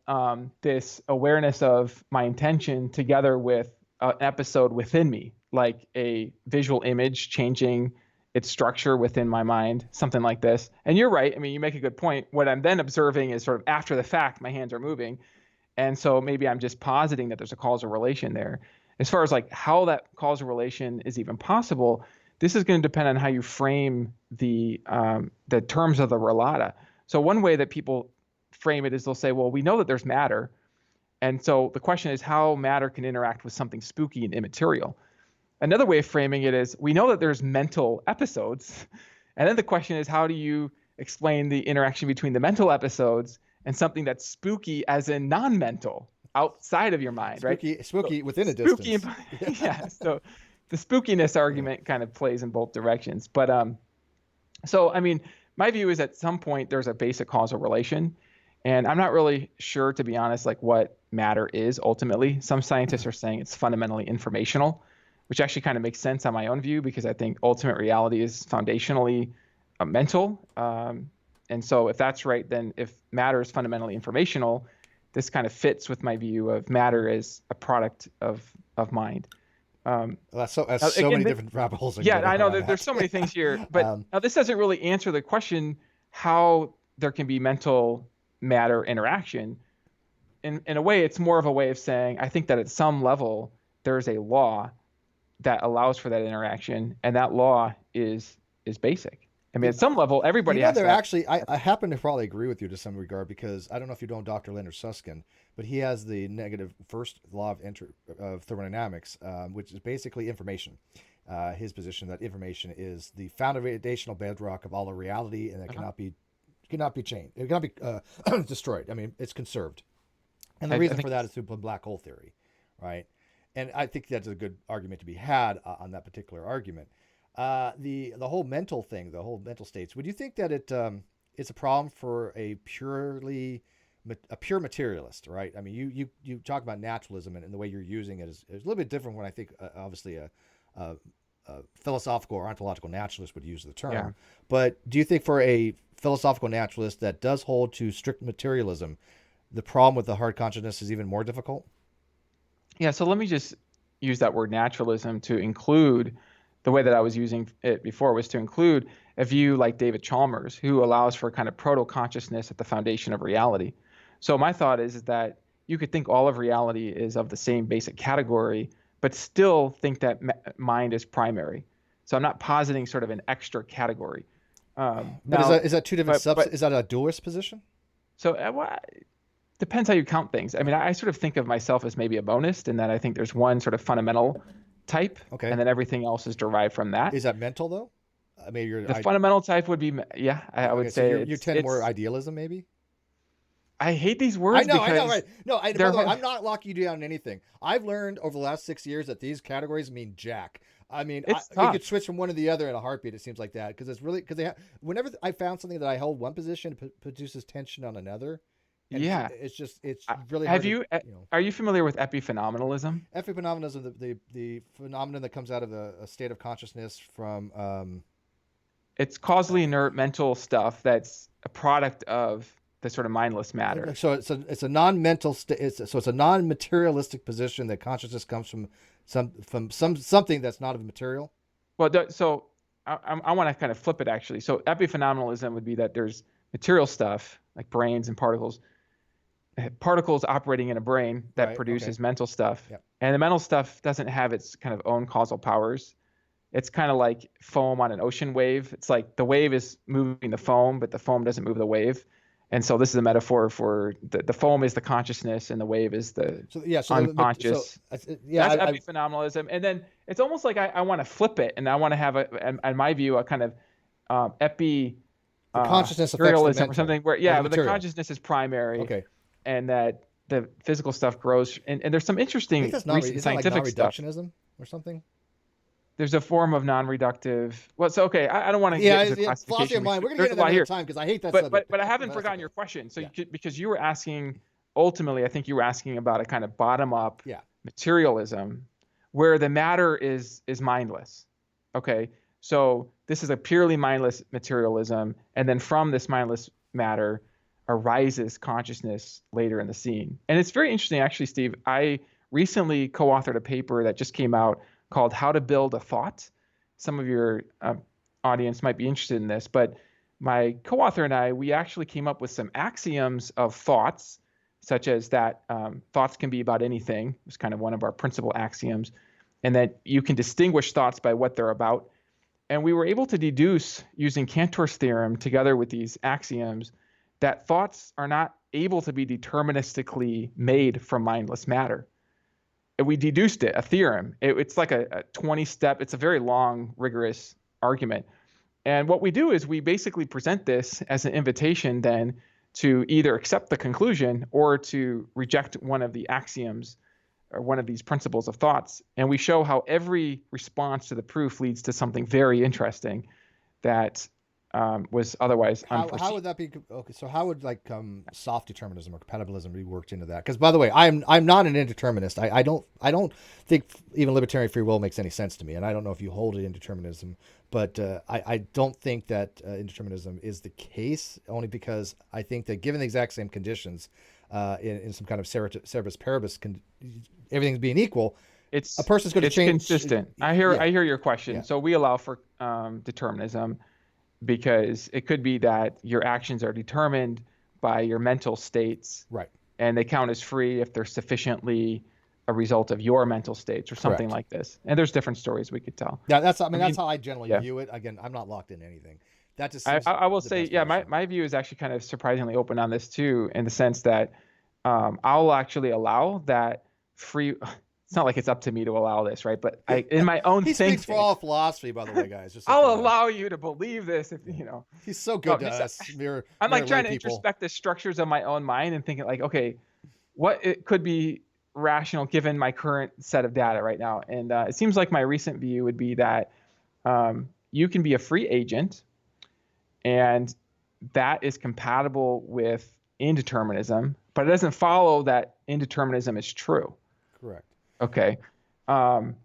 this awareness of my intention together with an episode within me, like a visual image changing its structure within my mind, something like this. And you're right. I mean, you make a good point. What I'm then observing is sort of after the fact, my hands are moving. And so maybe I'm just positing that there's a causal relation there. As far as like how that causal relation is even possible, this is going to depend on how you frame the terms of the relata. So one way that people frame it is they'll say, well, we know that there's matter. And so the question is how matter can interact with something spooky and immaterial. Another way of framing it is we know that there's mental episodes. And then the question is, how do you explain the interaction between the mental episodes and something that's spooky as in non-mental, outside of your mind, right? Spooky so, within a distance. Yeah. So the spookiness argument kind of plays in both directions. But so, I mean, my view is at some point there's a basic causal relation. And I'm not really sure, to be honest, like what matter is ultimately. Some scientists are saying it's fundamentally informational, which actually kind of makes sense on my own view, because I think ultimate reality is foundationally mental. And so if that's right, then if matter is fundamentally informational, this kind of fits with my view of matter as a product of mind. That's so many different rabbit holes. Yeah, I know there's so many things here, but now this doesn't really answer the question how there can be mental matter interaction. In a way, it's more of a way of saying, I think that at some level, there's a law that allows for that interaction, and that law is basic. I mean, at some level, everybody has to. Actually, I happen to probably agree with you to some regard, because I don't know if you know Dr. Leonard Susskind, but he has the negative first law of thermodynamics, which is basically information. His position that information is the foundational bedrock of all of reality, and it cannot be changed. It cannot be destroyed. I mean, it's conserved. And the reason for that is through the black hole theory, right? And I think that's a good argument to be had on that particular argument. The whole mental thing, the whole mental states. Would you think that it's a problem for a pure materialist, right? I mean, you talk about naturalism, and the way you're using it is a little bit different when I think obviously a philosophical or ontological naturalist would use the term. Yeah. But do you think for a philosophical naturalist that does hold to strict materialism, the problem with the hard consciousness is even more difficult? Yeah, so let me just use that word naturalism to include, the way that I was using it before was to include a view like David Chalmers, who allows for kind of proto-consciousness at the foundation of reality. So my thought is that you could think all of reality is of the same basic category, but still think that mind is primary. So I'm not positing sort of an extra category. But is that two different is that a dualist position? So depends how you count things. I mean, I sort of think of myself as maybe a monist, in that I think there's one sort of fundamental type, and then everything else is derived from that. Is that mental though? Maybe the fundamental type would be, I would say. So you're tending more idealism, maybe. I hate these words. I know, right? No, by the way, I'm not locking you down on anything. I've learned over the last 6 years that these categories mean jack. I mean, you could switch from one to the other in a heartbeat. It seems like that, because it's really whenever I found something that I hold one position, it produces tension on another. And it's really hard. Are you familiar with epiphenomenalism? Epiphenomenalism, the phenomenon that comes out of a state of consciousness from. It's causally inert mental stuff that's a product of the sort of mindless matter. So it's a non-mental so it's a non-materialistic position that consciousness comes from something that's not of material. Well, so I want to kind of flip it actually. So epiphenomenalism would be that there's material stuff like brains and particles operating in a brain that produces mental stuff. Yep. And the mental stuff doesn't have its kind of own causal powers. It's kind of like foam on an ocean wave. It's like the wave is moving the foam, but the foam doesn't move the wave. And so this is a metaphor for the foam is the consciousness and the wave is the unconscious. That's epiphenomenalism. And then it's almost like I want to flip it, and I want to have in my view, a kind of consciousness materialism or something where but the consciousness is primary, and that the physical stuff grows. And there's some interesting recent scientific stuff. Reductionism or something. There's a form of non-reductive. Well, so okay, I don't want to get into classification. Of mind. We're going to get into that another time, because I hate that subject. But I haven't forgotten your question. So because you were asking, ultimately, I think you were asking about a kind of bottom-up materialism, where the matter is mindless. Okay, so this is a purely mindless materialism, and then from this mindless matter arises consciousness later in the scene. And it's very interesting, actually, Steve. I recently co-authored a paper that just came out called "How to Build a Thought." Some of your audience might be interested in this, but my co-author and we actually came up with some axioms of thoughts, such as that thoughts can be about anything. It was kind of one of our principal axioms, and that you can distinguish thoughts by what they're about. And we were able to deduce, using Cantor's theorem together with these axioms, that thoughts are not able to be deterministically made from mindless matter. And we deduced it, a theorem. It's like a 20-step, it's a very long, rigorous argument. And what we do is we basically present this as an invitation then to either accept the conclusion or to reject one of the axioms or one of these principles of thoughts. And we show how every response to the proof leads to something very interesting that was otherwise unforeseen. How would that be? Okay, so how would like soft determinism or compatibilism be worked into that? Because by the way, I'm not an indeterminist. I don't think even libertarian free will makes any sense to me, and I don't know if you hold it indeterminism, but I don't think that indeterminism is the case. Only because I think that given the exact same conditions, in some kind of cerebus paribus, everything's being equal, a person's going to change. It's consistent. I hear your question. Yeah. So we allow for determinism, because it could be that your actions are determined by your mental states, right? And they count as free if they're sufficiently a result of your mental states or something like this. And there's different stories we could tell. Yeah, that's how I generally view it. Again, I'm not locked in anything. That just I will say, my view is actually kind of surprisingly open on this too, in the sense that I'll actually allow that free. It's not like it's up to me to allow this, right? But in my own he thinking, speaks for all philosophy, by the way, guys. Just I'll allow you to believe this if you know. He's so good to us. I'm like trying to introspect the structures of my own mind and thinking like, okay, what it could be rational given my current set of data right now. And it seems like my recent view would be that you can be a free agent, and that is compatible with indeterminism, but it doesn't follow that indeterminism is true. Correct. Okay. And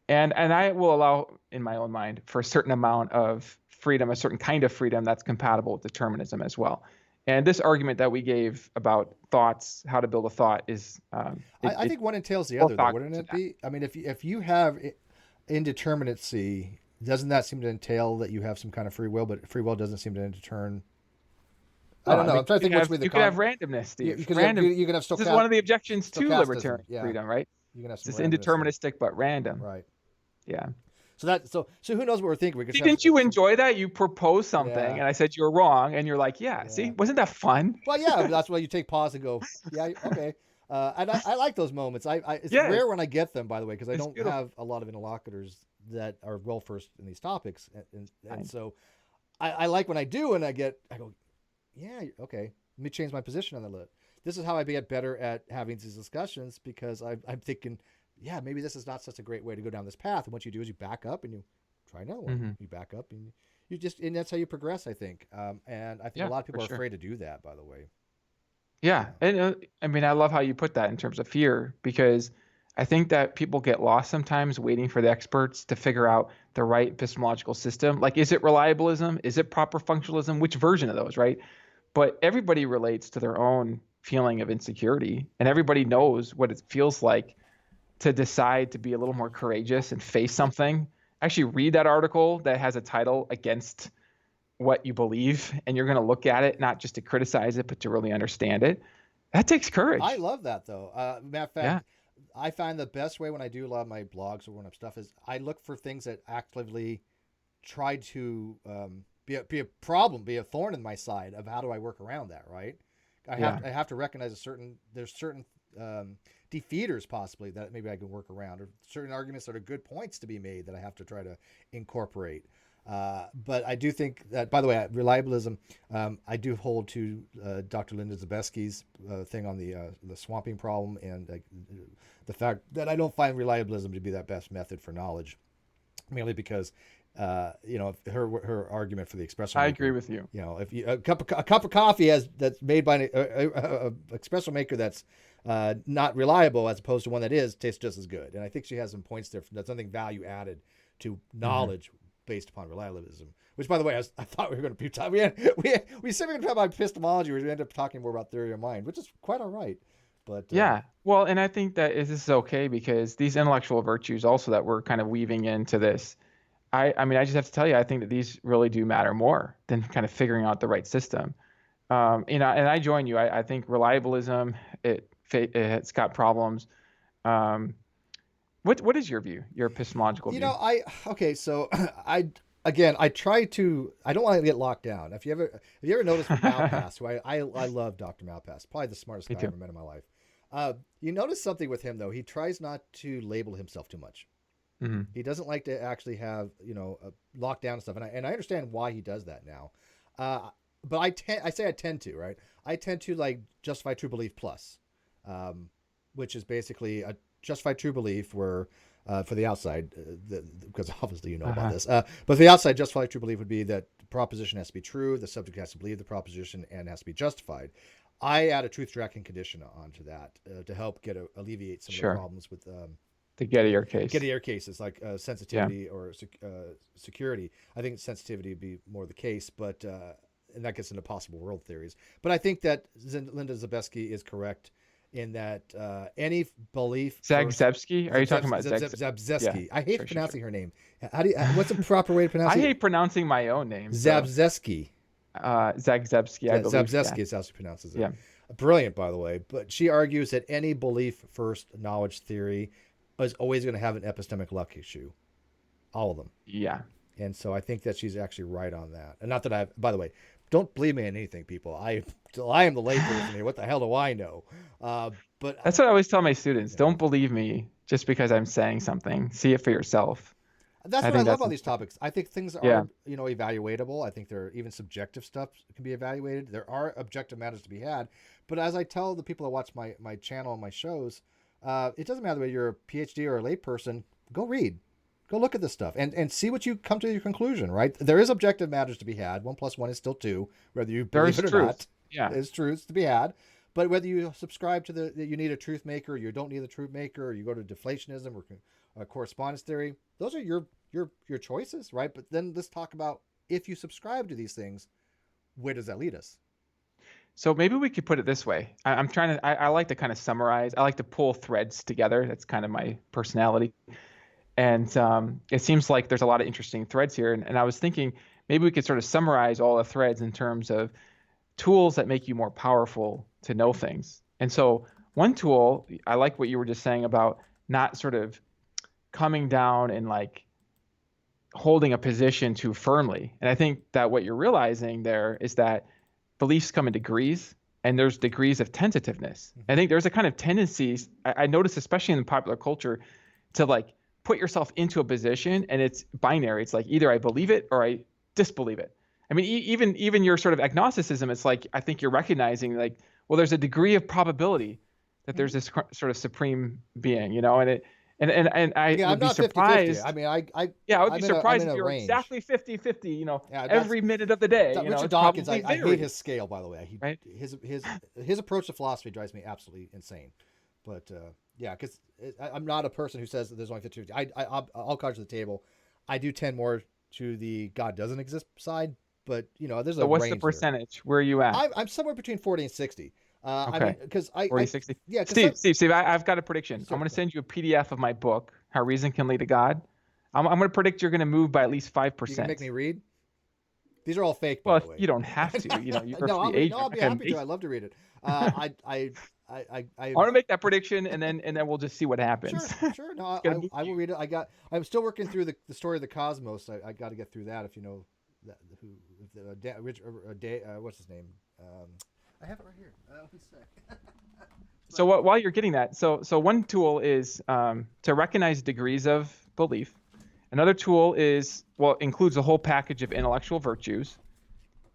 I will allow in my own mind for a certain amount of freedom, a certain kind of freedom that's compatible with determinism as well. And this argument that we gave about thoughts, how to build a thought, is I think one entails the other, though, wouldn't it be? I mean, if you have indeterminacy, doesn't that seem to entail that you have some kind of free will? But free will doesn't seem to determine. I don't know. I'm trying to think which way the you could have randomness, Steve. You can have this is one of the objections to libertarian yeah. freedom, right? You can have it's indeterministic but random. Right. Yeah. So who knows what we're thinking? Didn't you enjoy that? You proposed something, and I said you were wrong, and you're like, yeah. See, wasn't that fun? Well, yeah, that's why you take pause and go, yeah, okay. And I like those moments. It's rare when I get them, by the way, because I don't have a lot of interlocutors that are well versed in these topics, and so I like when I do, and I go, yeah, okay, let me change my position on that. This is how I get better at having these discussions, because I'm thinking, yeah, maybe this is not such a great way to go down this path. And what you do is you back up and you try another one. Mm-hmm. You back up and and that's how you progress, I think. And I think a lot of people are afraid to do that, by the way. Yeah. And I mean, I love how you put that in terms of fear, because I think that people get lost sometimes waiting for the experts to figure out the right epistemological system. Like, is it reliabilism? Is it proper functionalism? Which version of those, right? But everybody relates to their own feeling of insecurity, and everybody knows what it feels like to decide to be a little more courageous and face something. Actually read that article that has a title against what you believe, and you're going to look at it not just to criticize it, but to really understand it. That takes courage. I love that, though. Matter of fact, I find the best way when I do a lot of my blogs or when I'm stuff is I look for things that actively try to be a problem, be a thorn in my side of how do I work around that, right? I have to recognize there's certain defeaters possibly that maybe I can work around, or certain arguments that are good points to be made that I have to try to incorporate. But I do think that, by the way, reliabilism, I do hold to Dr. Linda Zebesky's thing on the swamping problem, and the fact that I don't find reliabilism to be that best method for knowledge, mainly because her argument for the espresso I agree maker. with you. If a cup of coffee that's made by an espresso maker that's not reliable as opposed to one that is, tastes just as good. And I think she has some points there. That's something value added to knowledge based upon reliabilism. Which, by the way, I thought we were going to be talking. We said we were going to talk about epistemology. We ended up talking more about theory of mind, which is quite all right. But Yeah. Well, and I think that this is okay because these intellectual virtues also that we're kind of weaving into this, I mean, I just have to tell you, I think that these really do matter more than kind of figuring out the right system. And I join you. I think reliabilism, it's got problems. What is your view, your epistemological view? So I try to. I don't want to get locked down. Have you ever noticed with Malpass, who I love Dr. Malpass, probably the smartest guy I've ever met in my life. You notice something with him though. He tries not to label himself too much. Mm-hmm. He doesn't like to actually have lockdown stuff, and I understand why he does that now. But I tend to, right? I tend to like justify true belief plus, which is basically a justified true belief where for the outside, because obviously you know about this, but for the outside, justified true belief would be that the proposition has to be true, the subject has to believe the proposition, and has to be justified. I add a truth tracking condition onto that to help alleviate some of the problems with the Gettier case. Gettier cases like sensitivity or security. I think sensitivity would be more the case, but and that gets into possible world theories. But I think that Linda Zabriskie is correct in that any belief. Zagzebski? Are you talking about Zabriskie? I hate pronouncing her name. What's a proper way to pronounce it? I hate pronouncing my own name. Zabriskie. Zagzebski, I believe. Zabriskie is how she pronounces it. Yeah. Brilliant, by the way. But she argues that any belief first knowledge theory is always going to have an epistemic luck issue. All of them. Yeah. And so I think that she's actually right on that. And not that by the way, don't believe me in anything, people. I am the layperson here. What the hell do I know? But that's what I always tell my students. Yeah. Don't believe me just because I'm saying something. See it for yourself. That's what I love about these topics. I think things are, evaluatable. I think there are even subjective stuff can be evaluated. There are objective matters to be had. But as I tell the people that watch my channel and my shows, it doesn't matter whether you're a PhD or a layperson. Go read. Go look at this stuff and see what you come to your conclusion, right? There is objective matters to be had. 1 + 1 is still 2, whether you believe it or not. Yeah. There's truths to be had. But whether you subscribe to that you need a truth maker, you don't need a truth maker, or you go to deflationism or correspondence theory, those are your choices, right? But then let's talk about if you subscribe to these things, where does that lead us? So maybe we could put it this way. I like to kind of summarize. I like to pull threads together. That's kind of my personality. And it seems like there's a lot of interesting threads here. And I was thinking maybe we could sort of summarize all the threads in terms of tools that make you more powerful to know things. And so one tool, I like what you were just saying about not sort of coming down and like holding a position too firmly. And I think that what you're realizing there is that beliefs come in degrees, and there's degrees of tentativeness. I think there's a kind of tendencies I notice, especially in the popular culture, to like put yourself into a position, and it's binary. It's like either I believe it or I disbelieve it. I mean, even your sort of agnosticism, it's like I think you're recognizing like, well, there's a degree of probability that there's this sort of supreme being, and I would be surprised. 50-50. I mean, I would be surprised if you're range. Exactly 50-50, every minute of the day. Richard Dawkins, I hate his scale, by the way. Right? His approach to philosophy drives me absolutely insane. But because I'm not a person who says that there's only 50-50. I'll cards to the table. I do tend more to the God doesn't exist side, but there's a what's range the percentage? There. Where are you at? I'm somewhere between 40 and 60. Okay. Because 40, 60. Yeah. Steve, I've got a prediction. I'm going to send you a PDF of my book, How Reason Can Lead to God. I'm going to predict you're going to move by at least 5%. You can make me read? These are all fake, well, by the way. You don't have to. You're I'll be happy to. I'd love to read it. I want to make that prediction, and then we'll just see what happens. Sure. No, I will read it. I'm still working through the story of the cosmos. I got to get through that. If you know what's his name? I have it right here. One sec. So while you're getting that, so one tool is to recognize degrees of belief. Another tool includes a whole package of intellectual virtues.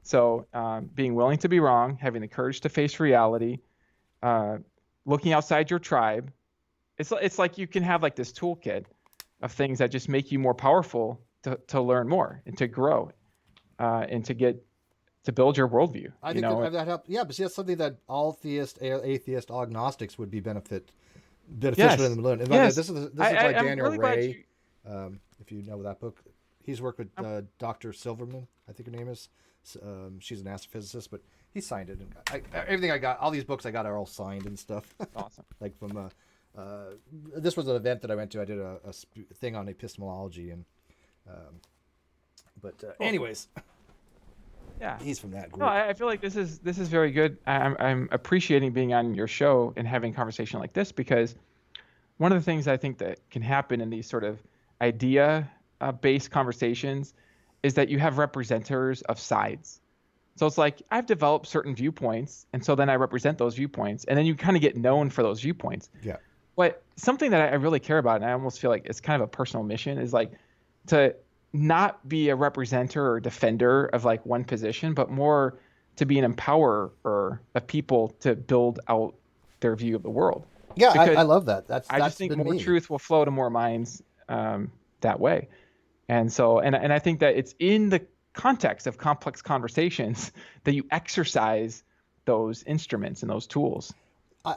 So being willing to be wrong, having the courage to face reality, looking outside your tribe. It's like you can have like this toolkit of things that just make you more powerful to learn more and to grow, and to build your worldview. I think that helps. Yeah, but see, that's something that all atheist, all agnostics would be beneficial Yes, in the learn. yes. This is I, like I'm Daniel really glad Ray, you. if you know that book. He's worked with Dr. Silverman, I think her name is. She's an astrophysicist, but he signed it. And everything I got, all these books I got are all signed and stuff. Awesome. Like from this was an event that I went to. I did a thing on epistemology, and cool. Anyways, Yeah, he's from that group. no, I feel like this is very good. I'm appreciating being on your show and having a conversation like this, because one of the things I think that can happen in these sort of idea based conversations is that you have representers of sides. So it's like I've developed certain viewpoints, and so then I represent those viewpoints, and then you kind of get known for those viewpoints. Yeah. But something that I really care about, and I almost feel like it's kind of a personal mission, is like to not be a representer or defender of like one position, but more to be an empowerer of people to build out their view of the world. Yeah, I love that. I just think more truth will flow to more minds that way. And so, and I think that it's in the context of complex conversations that you exercise those instruments and those tools.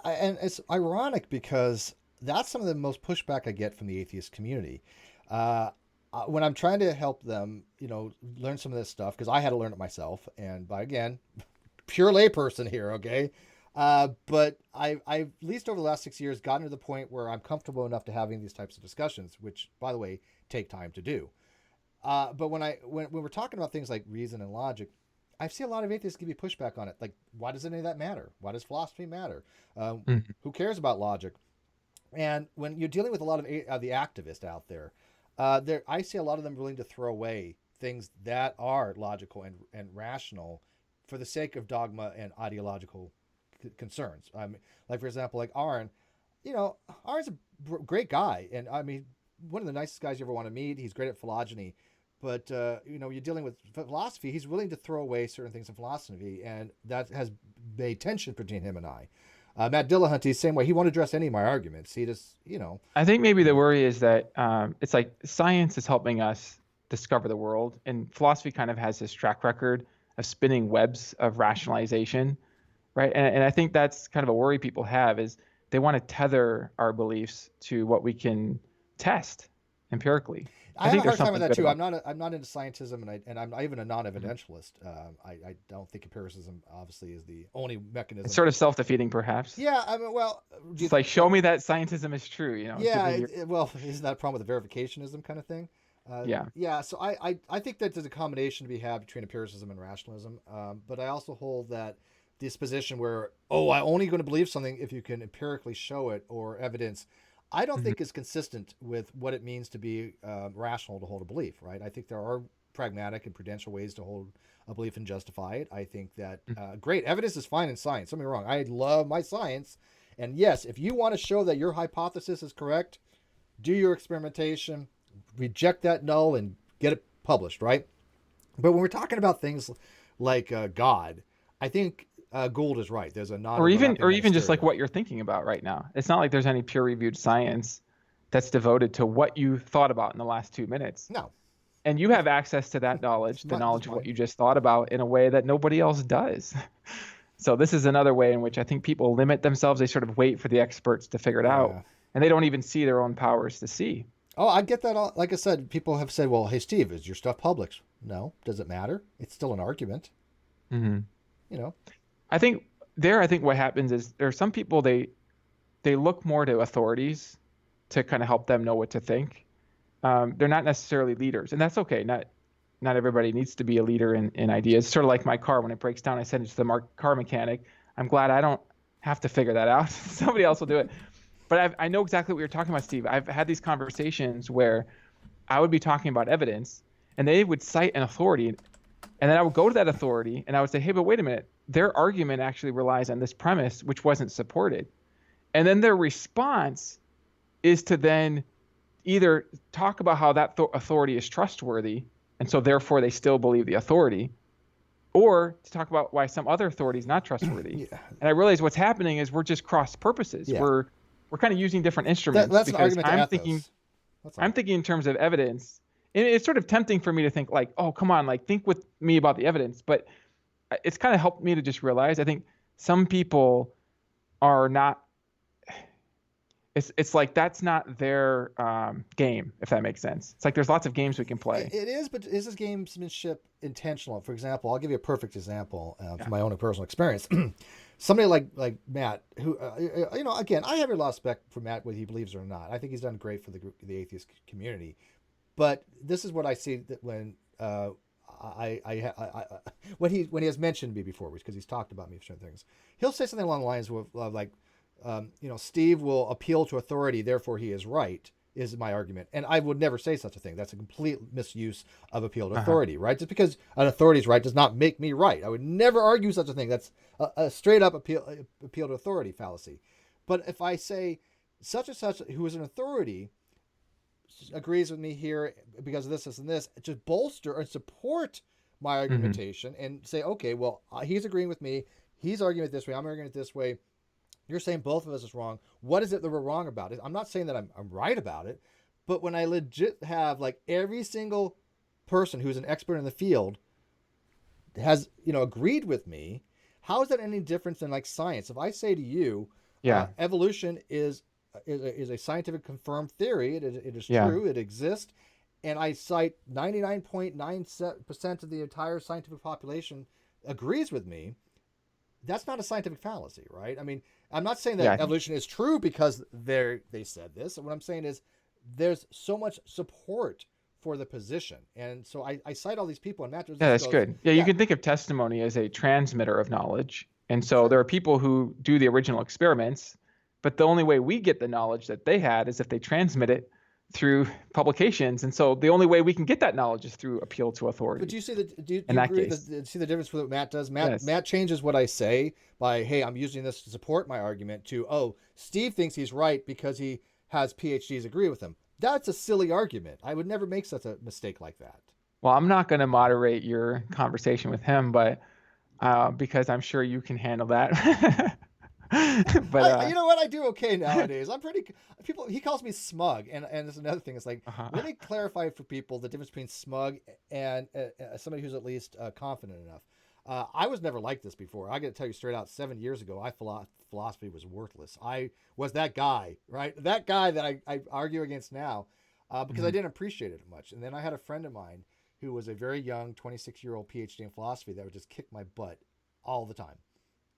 And it's ironic because that's some of the most pushback I get from the atheist community. When I'm trying to help them, learn some of this stuff, because I had to learn it myself, and again, pure layperson here, okay? But I've at least over the last 6 years gotten to the point where I'm comfortable enough to having these types of discussions, which, by the way, take time to do. But when we're talking about things like reason and logic, I see a lot of atheists give me pushback on it. Like, why does any of that matter? Why does philosophy matter? Who cares about logic? And when you're dealing with a lot of the activists out there, I see a lot of them willing to throw away things that are logical and rational for the sake of dogma and ideological concerns. Like, for example, like Aaron, Aaron's a great guy. And I mean, one of the nicest guys you ever want to meet. He's great at phylogeny. But, you're dealing with philosophy. He's willing to throw away certain things in philosophy. And that has made tension between him and I. Matt Dillahunty, same way. He won't address any of my arguments. He just, I think maybe the worry is that it's like science is helping us discover the world, and philosophy kind of has this track record of spinning webs of rationalization, right? And I think that's kind of a worry people have, is they want to tether our beliefs to what we can test empirically. I have a hard time with that too. I'm not into scientism, and I'm not even a non-evidentialist. I don't think empiricism obviously is the only mechanism. It's sort of self-defeating, perhaps. Yeah, I mean, well, it's like, show me that scientism is true. Yeah, well, isn't that a problem with the verificationism kind of thing? Yeah. So I think that there's a combination to be had between empiricism and rationalism. But I also hold that this position where, I'm only going to believe something if you can empirically show it or evidence, I don't think is consistent with what it means to be rational to hold a belief, right? I think there are pragmatic and prudential ways to hold a belief and justify it. I think that great evidence is fine in science. Don't get me wrong. I love my science. And yes, if you want to show that your hypothesis is correct, do your experimentation, reject that null, and get it published, right? But when we're talking about things like God, I think Gould is right. There's a non or even just like what you're thinking about right now. It's not like there's any peer-reviewed science that's devoted to what you thought about in the last 2 minutes. No. And you have access to that knowledge, the knowledge of what you just thought about, in a way that nobody else does. So this is another way in which I think people limit themselves. They sort of wait for the experts to figure it out, and they don't even see their own powers to see. Oh, I get that. Like I said, people have said, well, hey, Steve, is your stuff published? No. Does it matter? It's still an argument. I think what happens is there are some people, they look more to authorities to kind of help them know what to think. They're not necessarily leaders, and that's okay. Not everybody needs to be a leader in ideas. Sort of like my car, when it breaks down, I send it to the car mechanic. I'm glad I don't have to figure that out. Somebody else will do it. But I know exactly what you're talking about, Steve. I've had these conversations where I would be talking about evidence, and they would cite an authority, and then I would go to that authority, and I would say, hey, but wait a minute. Their argument actually relies on this premise, which wasn't supported. And then their response is to then either talk about how that authority is trustworthy, and so therefore they still believe the authority, or to talk about why some other authority is not trustworthy. And I realize what's happening is we're just cross purposes. Yeah. We're kind of using different instruments. That's an argument to I'm thinking in terms of evidence, it's sort of tempting for me to think like, oh, come on, like think with me about the evidence. But it's kind of helped me to just realize, I think some people are not, it's like that's not their game, if that makes sense. It's like there's lots of games we can play. It is, but is this gamesmanship intentional? For example, I'll give you a perfect example Yeah. from my own personal experience. Somebody like Matt, who again, I have a lot of respect for Matt, whether he believes it or not. I think he's done great for the atheist community. But this is what I see that when when he has mentioned me before, because he's talked about me for certain things, he'll say something along the lines of like, Steve will appeal to authority, therefore he is right, is my argument. And I would never say such a thing. That's a complete misuse of appeal to authority, right? Just because an authority's right does not make me right. I would never argue such a thing. That's a straight up appeal to authority fallacy. But if I say such and such, who is an authority, agrees with me here because of this, and this, to bolster and support my argumentation and say, okay, well, he's agreeing with me. He's arguing it this way. I'm arguing it this way. You're saying both of us is wrong. What is it that we're wrong about? I'm not saying that I'm right about it, but when I legit have like every single person who's an expert in the field has, agreed with me, how is that any different than like science? If I say to you, evolution is a scientific confirmed theory, it is true, it exists, and I cite 99.9% of the entire scientific population agrees with me, that's not a scientific fallacy, right? I mean, I'm not saying that evolution is true because they said this. What I'm saying is there's so much support for the position. And so I cite all these people, and Matt just that's good. Yeah, you can think of testimony as a transmitter of knowledge. And so there are people who do the original experiments, but the only way we get the knowledge that they had is if they transmit it through publications. And so the only way we can get that knowledge is through appeal to authority. But do you see do you agree see the difference with what Matt does? Matt changes what I say by, hey, I'm using this to support my argument, to, oh, Steve thinks he's right because he has PhDs agree with him. That's a silly argument. I would never make such a mistake like that. Well, I'm not going to moderate your conversation with him, but because I'm sure you can handle that. But you know what? I do okay nowadays. I'm pretty. He calls me smug, and there's another thing. It's like really clarify for people the difference between smug and somebody who's at least confident enough. I was never like this before. I got to tell you straight out. 7 years ago, I thought philosophy was worthless. I was that guy, right? That guy that I argue against now, because I didn't appreciate it much. And then I had a friend of mine who was a very young 26-year-old PhD in philosophy that would just kick my butt all the time.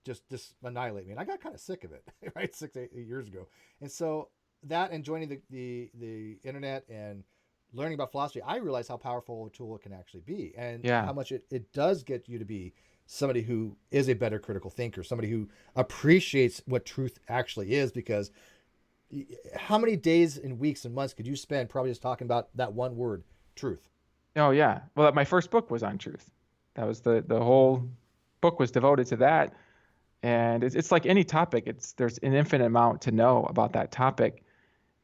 Just annihilate me, and I got kind of sick of it, right? 6-8 years ago. And so that, and joining the internet and learning about philosophy, I realized how powerful a tool it can actually be, and how much it does get you to be somebody who is a better critical thinker, somebody who appreciates what truth actually is. Because how many days and weeks and months could you spend probably just talking about that one word, truth? Oh yeah. Well, my first book was on truth. That was the whole book was devoted to that. And it's like any topic, there's an infinite amount to know about that topic.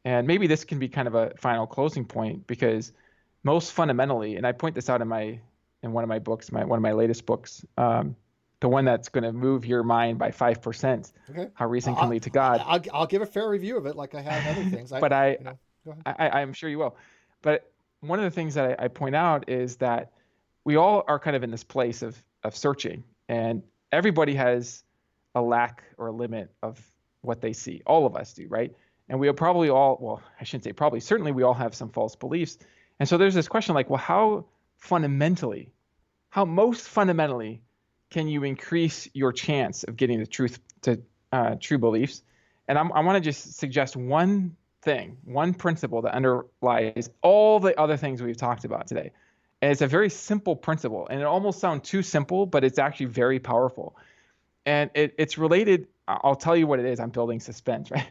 And maybe this can be kind of a final closing point, because most fundamentally, and I point this out in one of my books, one of my latest books, the one that's going to move your mind by 5%, How Reason Can Lead to God. I'll give a fair review of it, like I have other things. But I'm sure you will. But one of the things that I point out is that we all are kind of in this place of searching, and everybody has a lack or a limit of what they see. All of us do, right? And we'll probably all, well, I shouldn't say probably, certainly we all have some false beliefs. And so there's this question like, well, how most fundamentally can you increase your chance of getting the truth to true beliefs? And I want to just suggest one principle that underlies all the other things we've talked about today. And it's a very simple principle, and it almost sounds too simple, but it's actually very powerful. And it's related. I'll tell you what it is. I'm building suspense, right?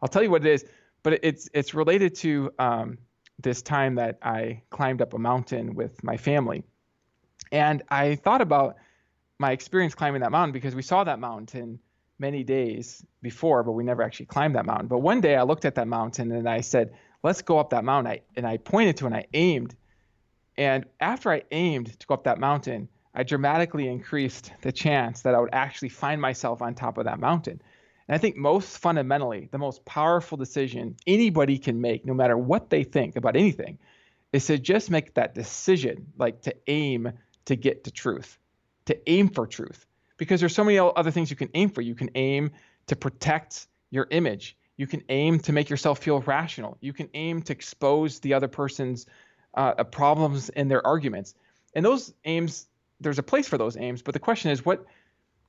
I'll tell you what it is, but it's related to this time that I climbed up a mountain with my family. And I thought about my experience climbing that mountain, because we saw that mountain many days before, but we never actually climbed that mountain. But one day I looked at that mountain and I said, let's go up that mountain. And I pointed to it and I aimed. And after I aimed to go up that mountain, I dramatically increased the chance that I would actually find myself on top of that mountain. And I think most fundamentally, the most powerful decision anybody can make, no matter what they think about anything, is to just make that decision, like to aim to get to truth, to aim for truth. Because there's so many other things you can aim for. You can aim to protect your image. You can aim to make yourself feel rational. You can aim to expose the other person's problems in their arguments. And those aims, there's a place for those aims. But the question is, what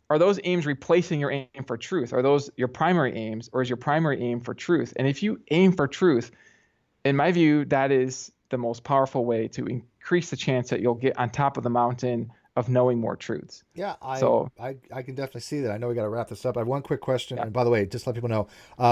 are those aims replacing your aim for truth? Are those your primary aims, or is your primary aim for truth? And if you aim for truth, in my view, that is the most powerful way to increase the chance that you'll get on top of the mountain of knowing more truths. Yeah, So, I can definitely see that. I know we got to wrap this up. I have one quick question. yeah. And by the way, just to let people know,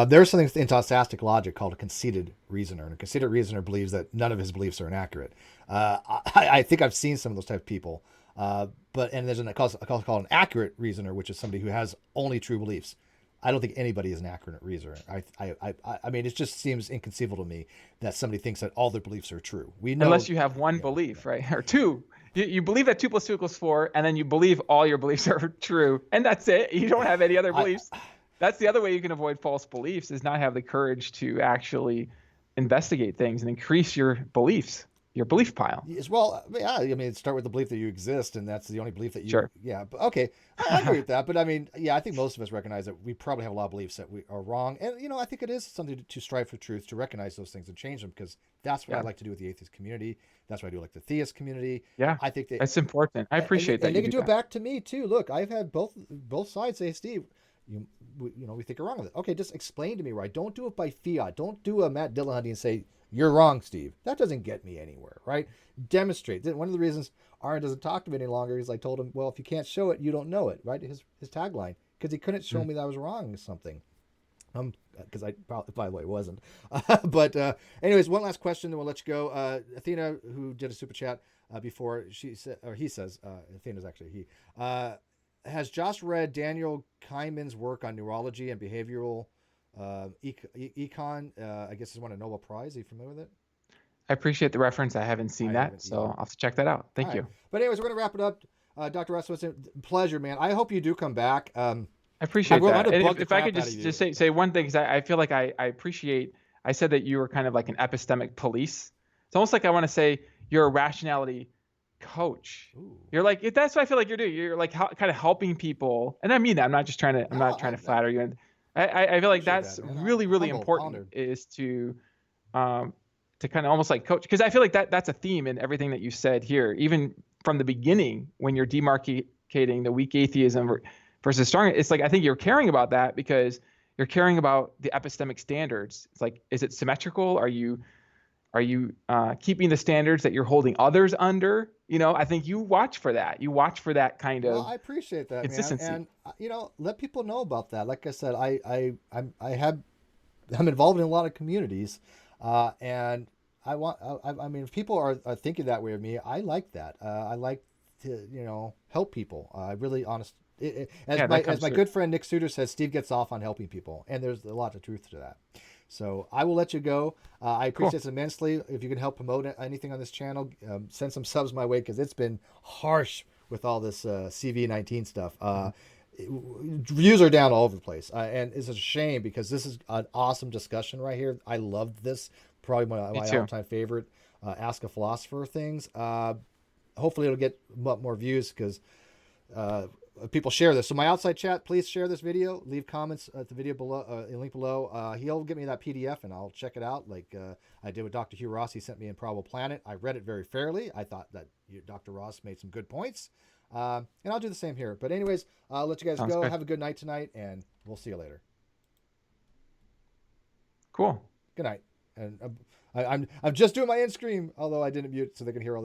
there's something in stochastic logic called a conceited reasoner. And a conceited reasoner believes that none of his beliefs are inaccurate. I think I've seen some of those type of people. And there's a called an accurate reasoner, which is somebody who has only true beliefs. I don't think anybody is an accurate reasoner. I mean, it just seems inconceivable to me that somebody thinks that all their beliefs are true. We know, unless you have one belief, right? Or two. You believe that 2 + 2 = 4, and then you believe all your beliefs are true, and that's it. You don't have any other beliefs. That's the other way you can avoid false beliefs, is not have the courage to actually investigate things and increase your beliefs, your belief pile. As well, yeah. I mean, start with the belief that you exist, and that's the only belief that you. Sure. Yeah. But okay, I agree with that. But I mean, yeah, I think most of us recognize that we probably have a lot of beliefs that we are wrong, and I think it is something to strive for truth, to recognize those things and change them, because that's what I like to do with the atheist community. That's what I do like the theist community. Yeah, I think that's important. I appreciate that. And they can do it back to me too. Look, I've had both sides say, Steve, we think you're wrong with it. Okay, just explain to me why. Don't do it by fiat. Don't do a Matt Dillahunty and say you're wrong, Steve. That doesn't get me anywhere, right? Demonstrate. One of the reasons Aaron doesn't talk to me any longer is I told him, well, if you can't show it, you don't know it, right? His tagline, because he couldn't show me that I was wrong with something. Because I probably, by the way, wasn't. But anyways, one last question, then we'll let you go. Athena, who did a super chat before, she said, or he says, Athena's actually he. Has Josh read Daniel Kahneman's work on neurology and behavioral econ? I guess he's won a Nobel Prize. Are you familiar with it? I appreciate the reference. I haven't seen that, so I'll have to check that out. Thank you. But anyways, we're going to wrap it up. Dr. Rasmussen, pleasure, man. I hope you do come back. I appreciate that. And if I could just say one thing, because I feel like I appreciate, I said that you were kind of like an epistemic police. It's almost like I want to say you're a rationality coach. Ooh. You're like, that's what I feel like you're doing. You're like kind of helping people. And I mean that. I'm not just trying to, I'm not trying to flatter you. And I feel like that's really, really important, is to kind of almost like coach. Because I feel like that's a theme in everything that you said here, even from the beginning, when you're demarcating the weak atheism versus strong. It's like, I think you're caring about that because you're caring about the epistemic standards. It's like, is it symmetrical? Are you keeping the standards that you're holding others under? I think you watch for that. You watch for that kind of. Well, I appreciate that, consistency. Man. And let people know about that. Like I said, I'm involved in a lot of communities, and I mean, if people are thinking that way of me, I like that. I like to help people. I really honest. As my good friend Nick Suter says, Steve gets off on helping people, and there's a lot of truth to that. So I will let you go. I appreciate it immensely. If you can help promote anything on this channel, send some subs my way, because it's been harsh with all this CV19 stuff. Views are down all over the place, and it's a shame, because this is an awesome discussion right here. I loved this. Probably my all-time favorite Ask a Philosopher things. Hopefully it'll get more views, because people share this. So my outside chat, please share this video. Leave comments at the video below, link below. He'll get me that PDF and I'll check it out, like I did with Dr. Hugh Ross. He sent me Improbable Planet. I read it very fairly. I thought that Dr. Ross made some good points, and I'll do the same here. But anyways, I'll let you guys go. Good. Have a good night tonight, and we'll see you later. Cool. Good night. And I'm just doing my end screen, although I didn't mute so they can hear all